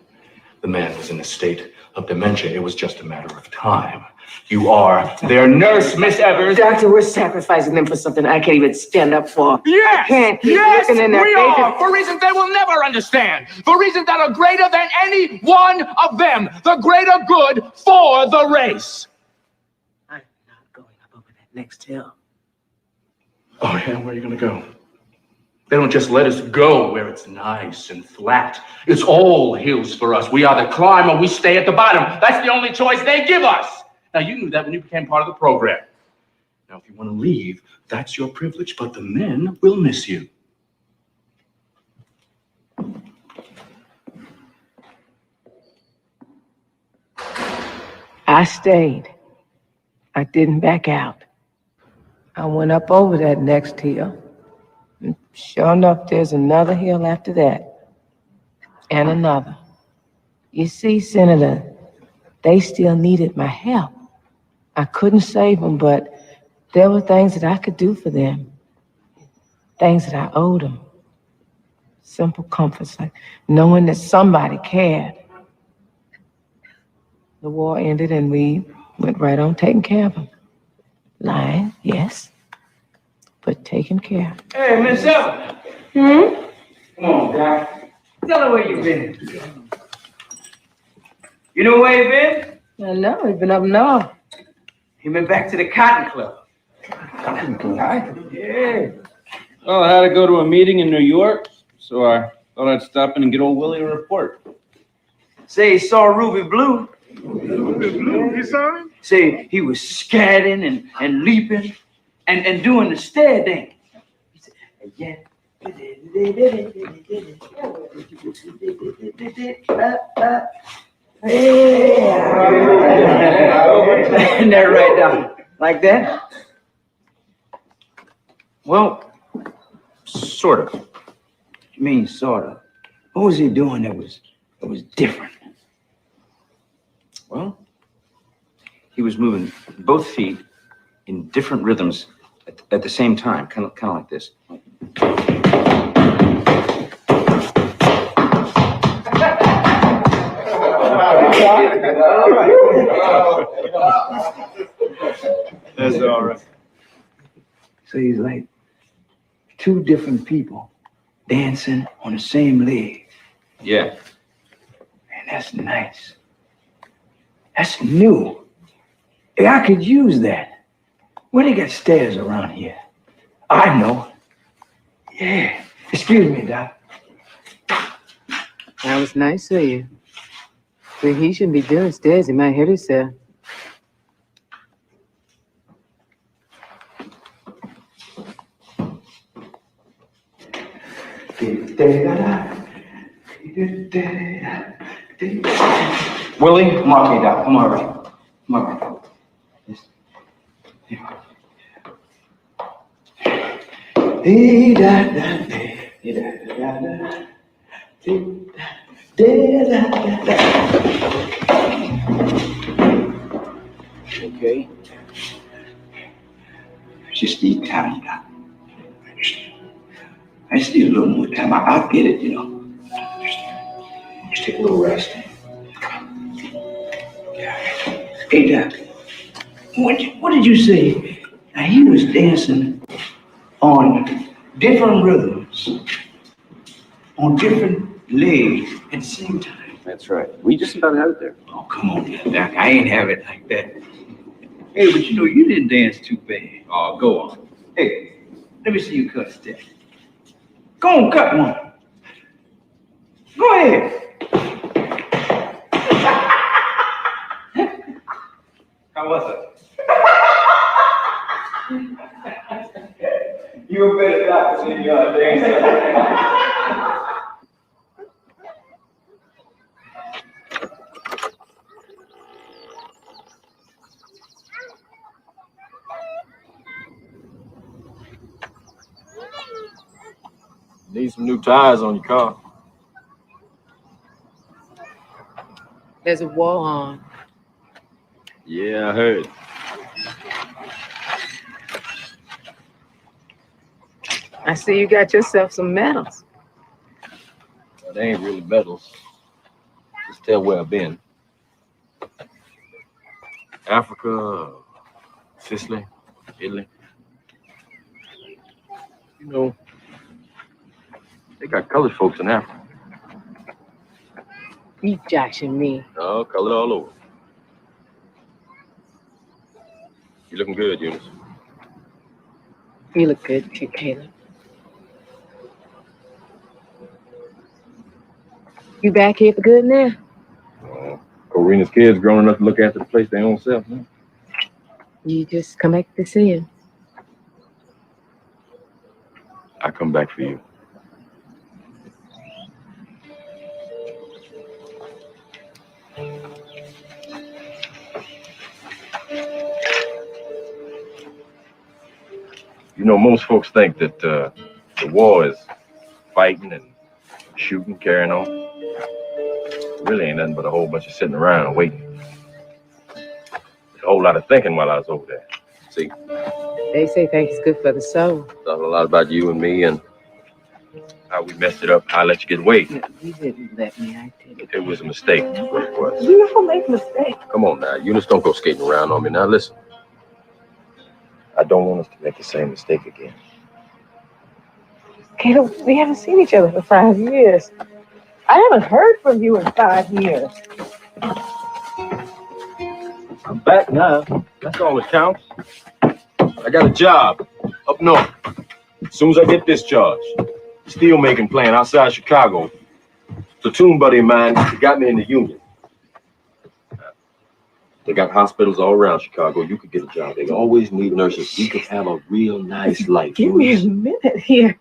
The man was in a state of dementia. It was just a matter of time. You are their nurse, Miss Evers. Doctor, we're sacrificing them for something I can't even stand up for. Yes! I can't keep Yes, looking in their we faces. are! For reasons they will never understand. For reasons that are greater than any one of them. The greater good for the race. I'm not going up over that next hill. Oh, yeah? Where are you going to go? They don't just let us go where it's nice and flat. It's all hills for us. We either climb or we stay at the bottom. That's the only choice they give us. Now, you knew that when you became part of the program. Now, if you want to leave, that's your privilege, but the men will miss you. I stayed. I didn't back out. I went up over that next hill. And sure enough, there's another hill after that. And another. You see, Senator, they still needed my help. I couldn't save them, but there were things that I could do for them. Things that I owed them. Simple comforts like knowing that somebody cared. The war ended and we went right on taking care of them. Lying, yes, but taking care. Hey, Miss Evans. Come on, Doc. Tell her where you been. You know where you been? I know, we've been up north. You been back to the Cotton Club. Yeah. Well, I had to go to a meeting in New York, so I thought I'd stop in and get old Willie a report. Say he saw Ruby Blue. Ruby Blue, you saw him? Say he was scatting and leaping and doing the stair dance. He said, yeah. Isn't that right, Doc? Like that? Well, sort of. You mean sort of? What was he doing that was different? Well, he was moving both feet in different rhythms at the same time, kind of like this. That's all right. So he's like two different people dancing on the same leg. Yeah. And that's nice. That's new. Hey, I could use that. Where they got stairs around here? I know. Yeah. Excuse me, Doc. That was nice of you. But he shouldn't be doing stairs. He might hurt himself. Willie, come on, okay, Doc. Come on, right. Come on, right. Okay. Just need time, Doc. I just need a little more time. I'll get it, you know. Just take a little rest. Hey, Doc. What did you say? Now, he was dancing on different rhythms, on different legs at the same time. That's right. We just about had it there. Oh, come on, Doc. I ain't have it like that. Hey, but you know, you didn't dance too bad. Oh, go on. Hey, let me see you cut a step. Go on, cut one. Go ahead. How was it? You a better doctor than you are dancer. Need some new tires on your car. There's a war on. Yeah, I heard. I see you got yourself some medals. Well, they ain't really medals. Just tell where I've been. Africa, Sicily, Italy. You know, they got colored folks in Africa. You joshing me. Oh, colored all over. You looking good, Eunice. You look good, Caleb. You back here for good now? Corena's kids grown enough to look after the place their own self, huh? You just come back to see him. I come back for you. You know, most folks think that the war is fighting and shooting, carrying on. It really ain't nothing but a whole bunch of sitting around and waiting. There's a whole lot of thinking while I was over there. See? They say thanks is good for the soul. Thought a lot about you and me and how we messed it up, how I let you get away. No, you didn't let me, I did. It was a mistake, that's what it was. You don't make mistakes. Come on now, Eunice, don't go skating around on me. Now listen, I don't want us to make the same mistake again. Caleb, we haven't seen each other for 5 years. I haven't heard from you in 5 years. I'm back now. That's all that counts. I got a job up north. As soon as I get discharged, steel making plant outside Chicago. Platoon buddy of mine got me in the union. They got hospitals all around Chicago. You could get a job. They always need nurses. You could have a real nice life. Give me a minute here.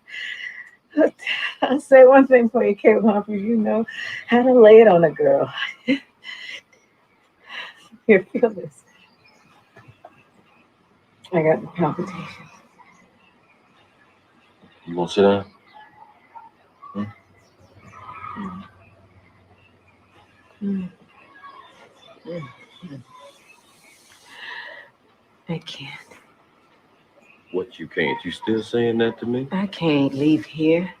I'll say one thing for you, Caleb Humphries. You know how to lay it on a girl. Here, feel this. I got the palpitations. You want to sit down? I can't. What, you can't? You still saying that to me? I can't leave here.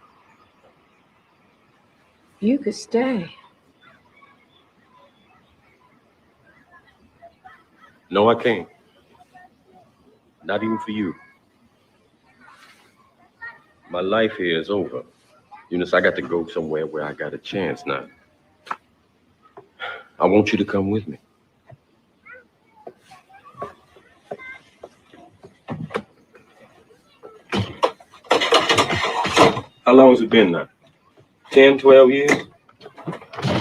You could stay. No, I can't. Not even for you. My life here is over. Eunice, I got to go somewhere where I got a chance now. I want you to come with me. How long has it been now? 10, 12 years?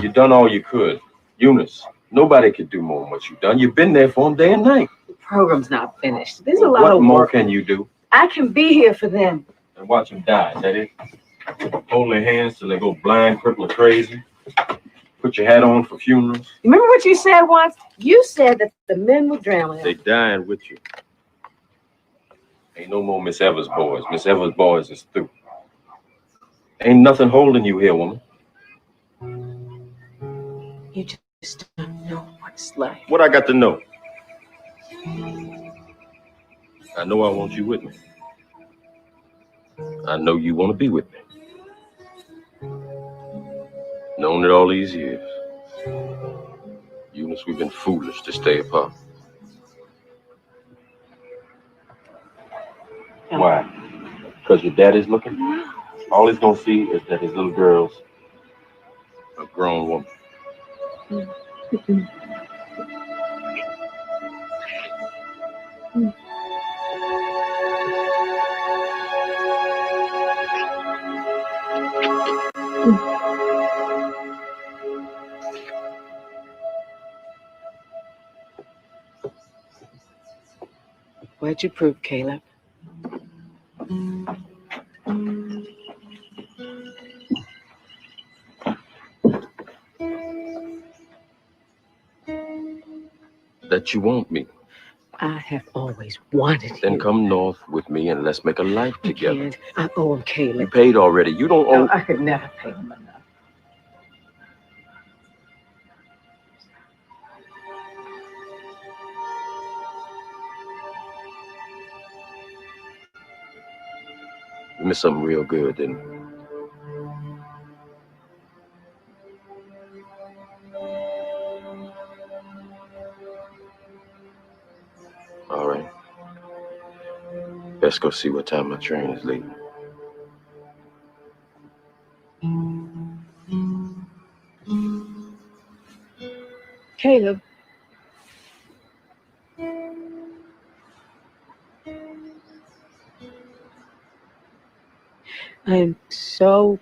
You done all you could. Eunice, nobody could do more than what you've done. You've been there for them day and night. The program's not finished. There's a lot of work. What more can you do? I can be here for them. And watch them die, is that it? Hold their hands till they go blind, crippled, crazy. Put your hat on for funerals. Remember what you said once? You said that the men would drown them. They dying with you. Ain't no more Miss Evers boys. Miss Evers boys is through. Ain't nothing holding you here, woman. You just don't know what it's like. What I got to know? I know I want you with me. I know you want to be with me. Known it all these years. Eunice, we've been foolish to stay apart. Why? Because your daddy's looking? All he's gonna see is that his little girl's a grown woman. What'd you prove, Caleb? That you want me. I have always wanted you. Then come north with me and let's make a life together. Can't. I owe him, Caleb. You paid already. You don't owe. No, I could never pay him enough. You missed something real good, didn't you? Best go see what time my train is leaving. Caleb. I'm so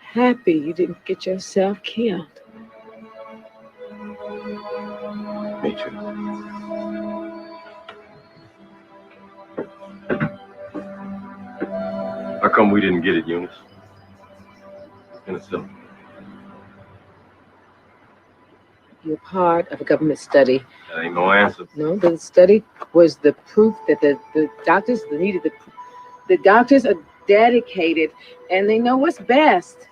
happy you didn't get yourself killed. Me too. How come we didn't get it, Eunice? Penicillin. You're part of a government study. That ain't no answer. No, the study was the proof that the doctors needed the doctors are dedicated and they know what's best.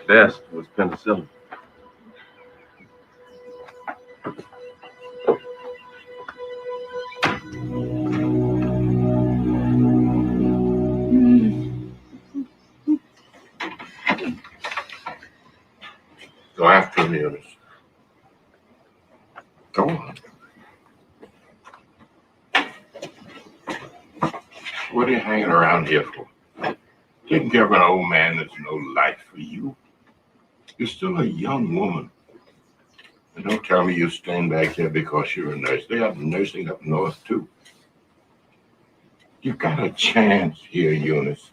Best was penicillin. Go after him, Eunice. Go on. What are you hanging around here for? Taking care of an old man that's no life for you. You're still a young woman. And don't tell me you're staying back here because you're a nurse. They have nursing up north, too. You've got a chance here, Eunice.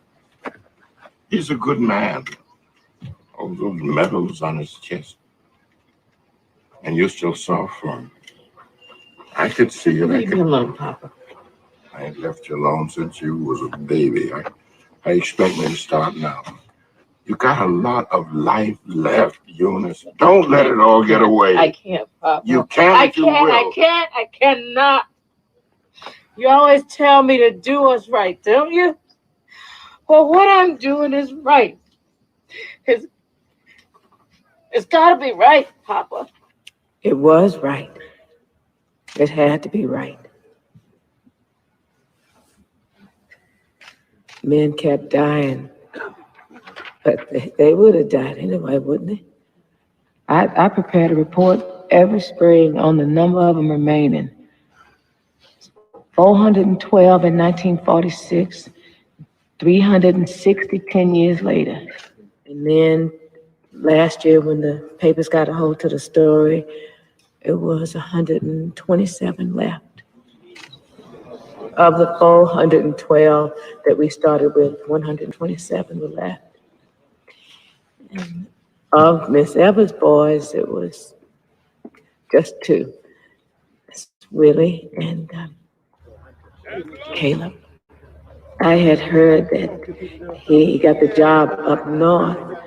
He's a good man. All those medals on his chest. And you're still soft for him. I could see it. Leave me alone, Papa. I ain't left you alone since you was a baby. I expect me to start now. You got a lot of life left, Eunice. Don't let it all get away. I can't, Papa. You can if you will. I cannot. You always tell me to do what's right, don't you? Well, what I'm doing is right. It's got to be right, Papa. It was right. It had to be right. Men kept dying, but they would have died anyway, wouldn't they? I prepared a report every spring on the number of them remaining. 412 in 1946, 360 10 years later. And then last year when the papers got a hold to the story, it was 127 left. Of the 412 that we started with, 127 were left. And of Miss Evers' boys, it was just two, Willie and Caleb. I had heard that he got the job up north.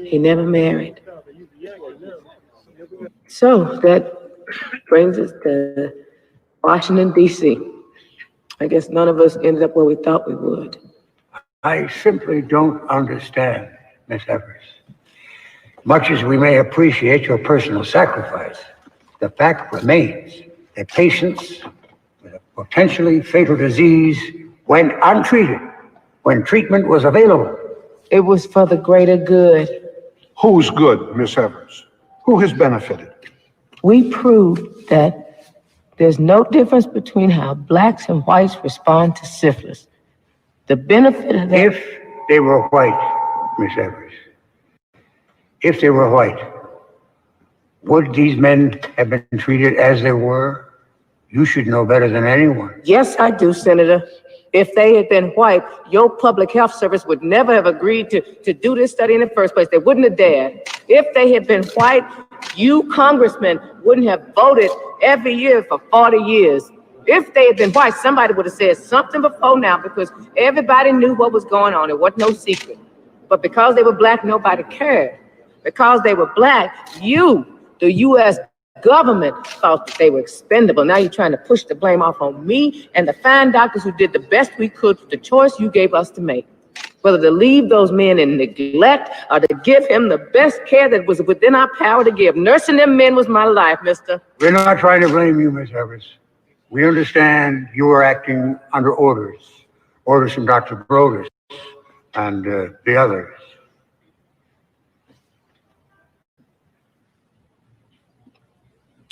He never married. So that brings us to Washington, D.C. I guess none of us ended up where we thought we would. I simply don't understand, Miss Evers. Much as we may appreciate your personal sacrifice, the fact remains that patients with a potentially fatal disease went untreated when treatment was available. It was for the greater good. Who's good, Miss Evers? Who has benefited? We proved that there's no difference between how blacks and whites respond to syphilis. The benefit of that... If they were white, Miss Evers, if they were white, would these men have been treated as they were? You should know better than anyone. Yes, I do, Senator. If they had been white, your public health service would never have agreed to do this study in the first place. They wouldn't have dared. If they had been white, you congressmen wouldn't have voted every year for 40 years. If they had been white, somebody would have said something before now because everybody knew what was going on. It wasn't no secret. But because they were black, nobody cared. Because they were black, you, the U.S. government, thought that they were expendable. Now you're trying to push the blame off on me and the fine doctors who did the best we could with the choice you gave us to make. Whether to leave those men in neglect or to give him the best care that was within our power to give. Nursing them men was my life, mister. We're not trying to blame you, Miss Evers. We understand you were acting under orders from Dr. Broders and the others.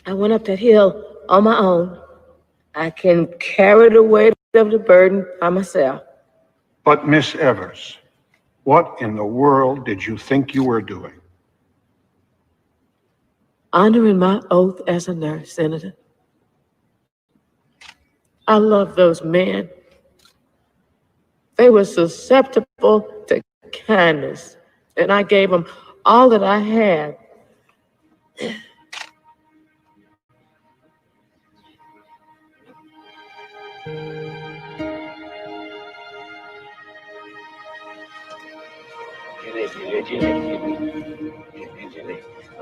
I went up that hill on my own. I can carry the weight of the burden by myself. But Miss Evers, what in the world did you think you were doing? Honoring my oath as a nurse, Senator. I love those men. They were susceptible to kindness, and I gave them all that I had.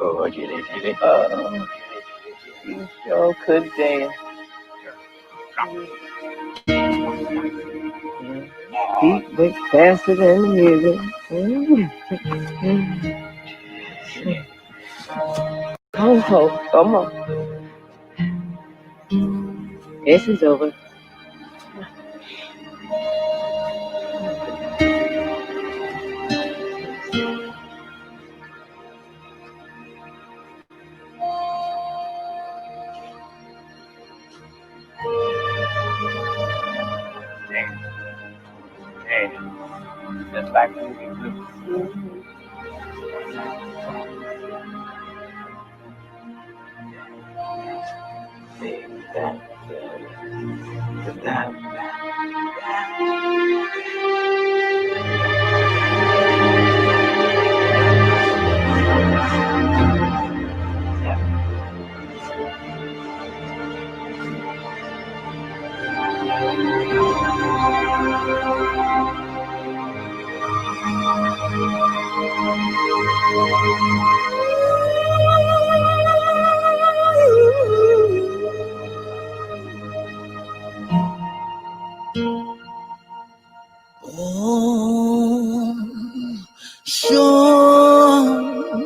Oh, Jilly. Oh, you sure could dance. Feet went faster than the music. Oh, come on. This is over. Just like movie blues. Oh, show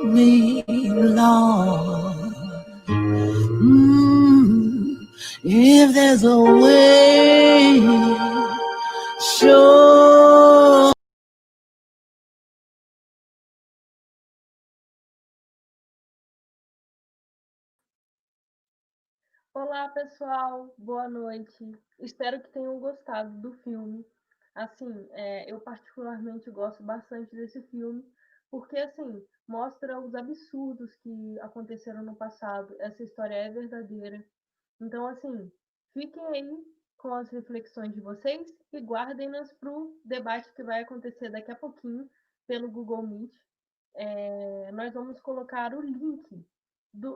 me, Lord, if there's a way, show. Olá, pessoal, boa noite. Espero que tenham gostado do filme. Assim, eu particularmente gosto bastante desse filme, porque, assim, mostra os absurdos que aconteceram no passado. Essa história é verdadeira. Então, assim, fiquem aí com as reflexões de vocês e guardem-nas para o debate que vai acontecer daqui a pouquinho pelo Google Meet. Nós vamos colocar o link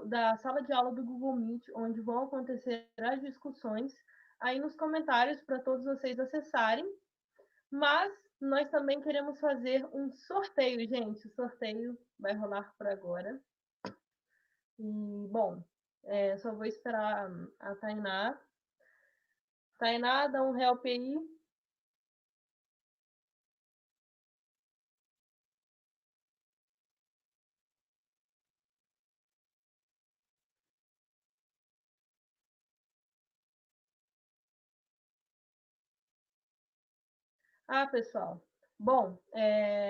da sala de aula do Google Meet, onde vão acontecer as discussões, aí nos comentários para todos vocês acessarem. Mas nós também queremos fazer um sorteio, gente. O sorteio vai rolar por agora. E, bom, só vou esperar a Tainá. Tainá, dá um help aí. Pessoal, bom,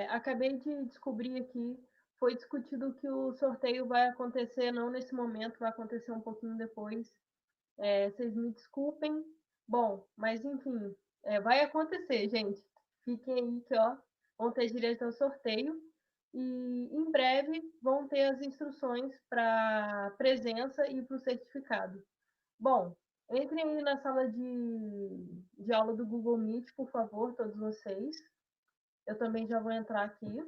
acabei de descobrir aqui, foi discutido que o sorteio vai acontecer não nesse momento, vai acontecer um pouquinho depois. Vocês me desculpem. Bom, mas enfim, vai acontecer, gente. Fiquem aí que vão ter direito ao sorteio. E em breve vão ter as instruções para presença e para o certificado. Bom, entrem aí na sala de aula do Google Meet, por favor, todos vocês. Eu também já vou entrar aqui.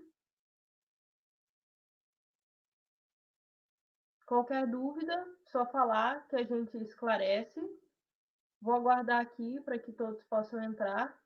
Qualquer dúvida, só falar que a gente esclarece. Vou aguardar aqui para que todos possam entrar.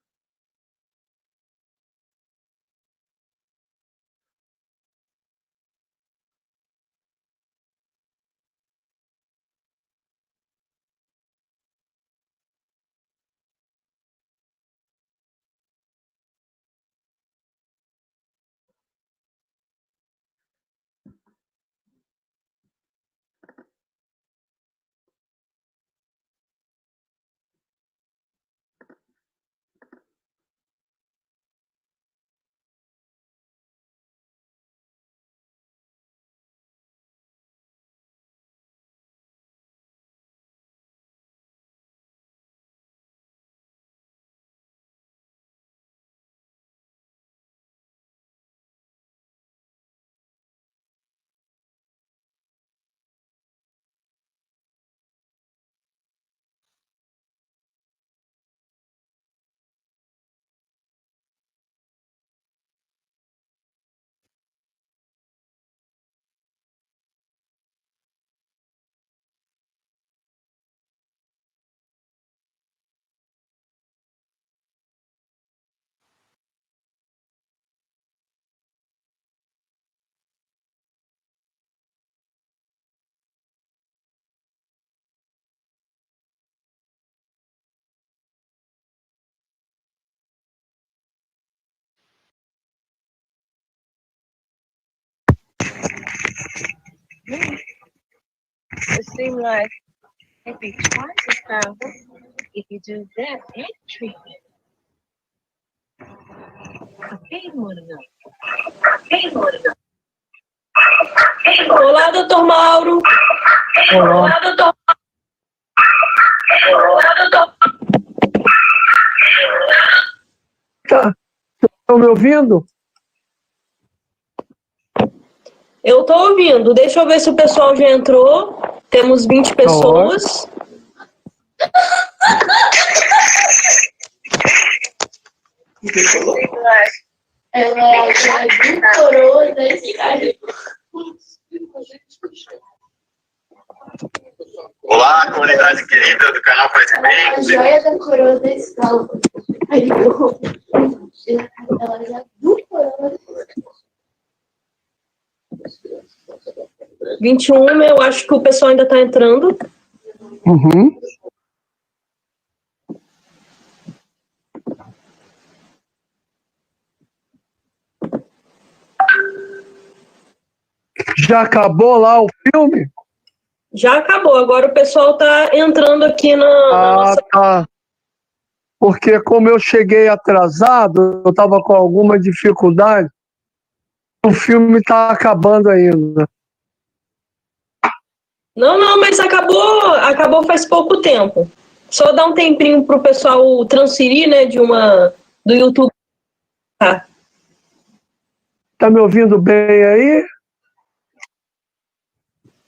seem like it'd be twice as powerful if you do that and treatment. Olá, doutor Mauro. Olá, doutor. Olá, doutor. Estão me ouvindo? Eu estou ouvindo. Deixa eu ver se o pessoal já entrou. Temos 20 pessoas. Olá, comunidade querida do canal Faz Bem. A joia da coroa da escala. Aí ela já do coroa. 21, eu acho que o pessoal ainda está entrando. Uhum. Já acabou lá o filme? Já acabou, agora o pessoal está entrando aqui na nossa... Tá. Porque como eu cheguei atrasado, eu estava com alguma dificuldade, o filme está acabando ainda. Não, mas acabou faz pouco tempo. Só dá um tempinho para o pessoal transferir, né, do YouTube. Tá me ouvindo bem aí?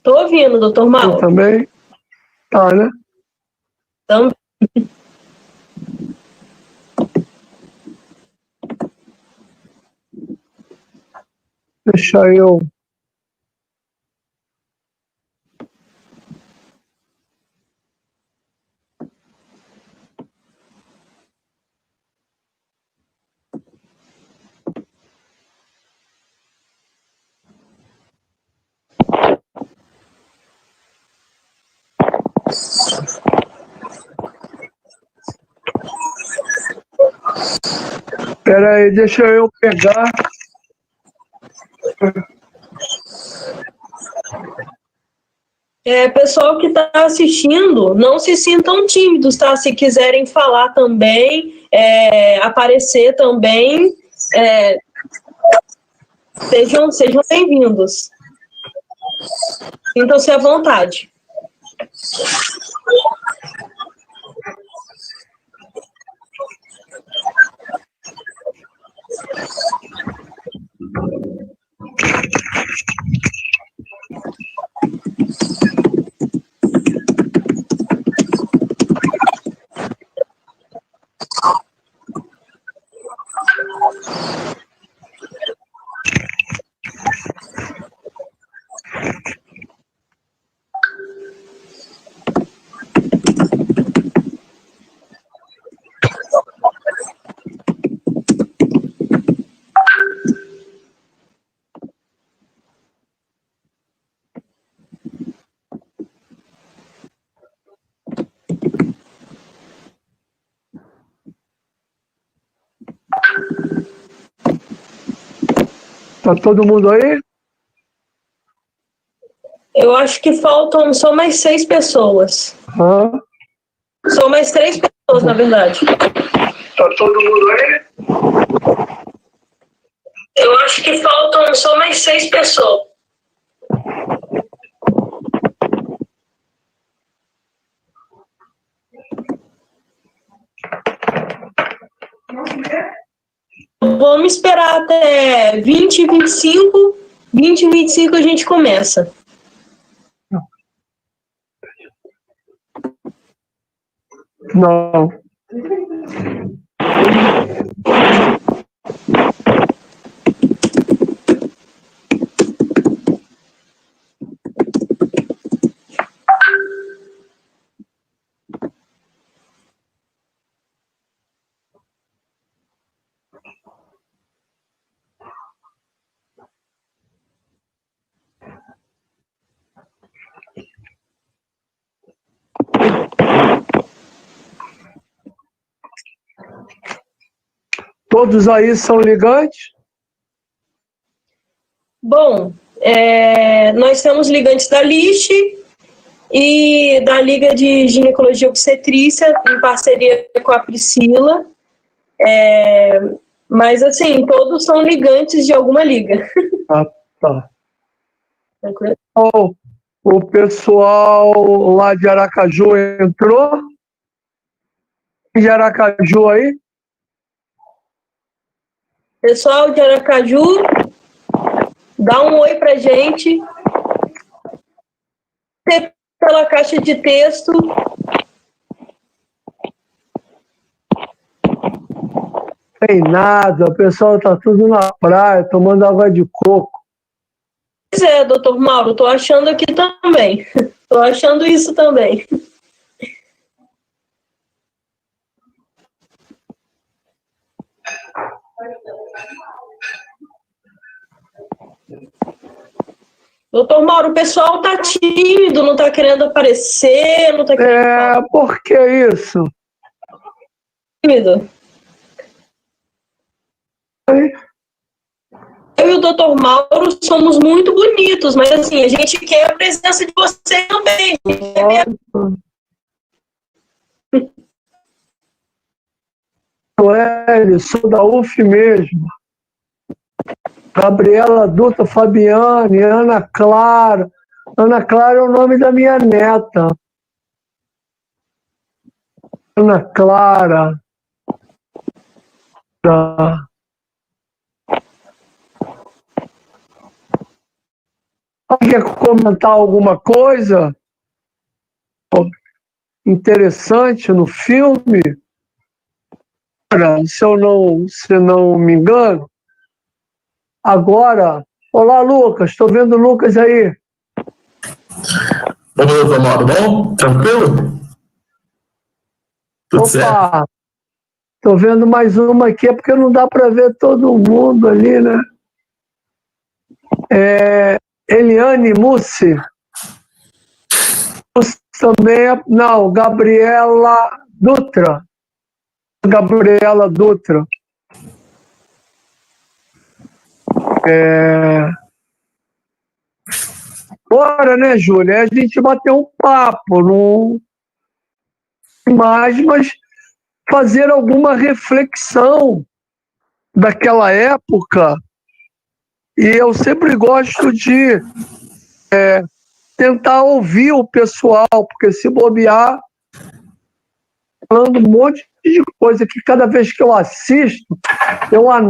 Tô ouvindo, doutor Mauro. Eu também? Tá, né? Também. Deixa eu... Espera aí, deixa eu pegar. Pessoal que está assistindo, não se sintam tímidos, tá? Se quiserem falar também, aparecer também, sejam bem-vindos. Sintam-se à vontade. Tá todo mundo aí? Eu acho que faltam só mais 6 pessoas. Só mais 3 pessoas, na verdade. Tá todo mundo aí? Eu acho que faltam só mais 6 pessoas. Vamos esperar até 20h25. 20h25 a gente começa. Não. Todos aí são ligantes? Bom, nós temos ligantes da LIST, e da Liga de Ginecologia e Obstetrícia, em parceria com a Priscila. Mas, assim, todos são ligantes de alguma liga. Ah, tá. O pessoal lá de Aracaju entrou? De Aracaju aí? Pessoal de Aracaju, dá um oi pra gente. Pela caixa de texto. Tem nada, o pessoal tá tudo na praia, tomando água de coco. Pois é, doutor Mauro, tô achando aqui também. Tô achando isso também. Doutor Mauro, o pessoal tá tímido, não tá querendo aparecer, não tá querendo... Por que isso? Tímido. Eu e o doutor Mauro somos muito bonitos, mas assim, a gente quer a presença de você também. Sou da UF mesmo. Gabriela Dutra Fabiane, Ana Clara. Ana Clara é o nome da minha neta. Ana Clara. Quer comentar alguma coisa interessante no filme? Se não me engano. Agora, olá Lucas, estou vendo o Lucas aí. Ô, doutor Mauro, bom? Tranquilo? Tudo certo. Estou vendo mais uma aqui, é porque não dá para ver todo mundo ali, né? Eliane Mussi. Também é... Não, Gabriela Dutra. Gabriela Dutra. Bora, né, Júlia? A gente bateu um papo, não mais, mas fazer alguma reflexão daquela época. E eu sempre gosto de tentar ouvir o pessoal, porque se bobear, falando um monte de coisa que cada vez que eu assisto, eu anoto.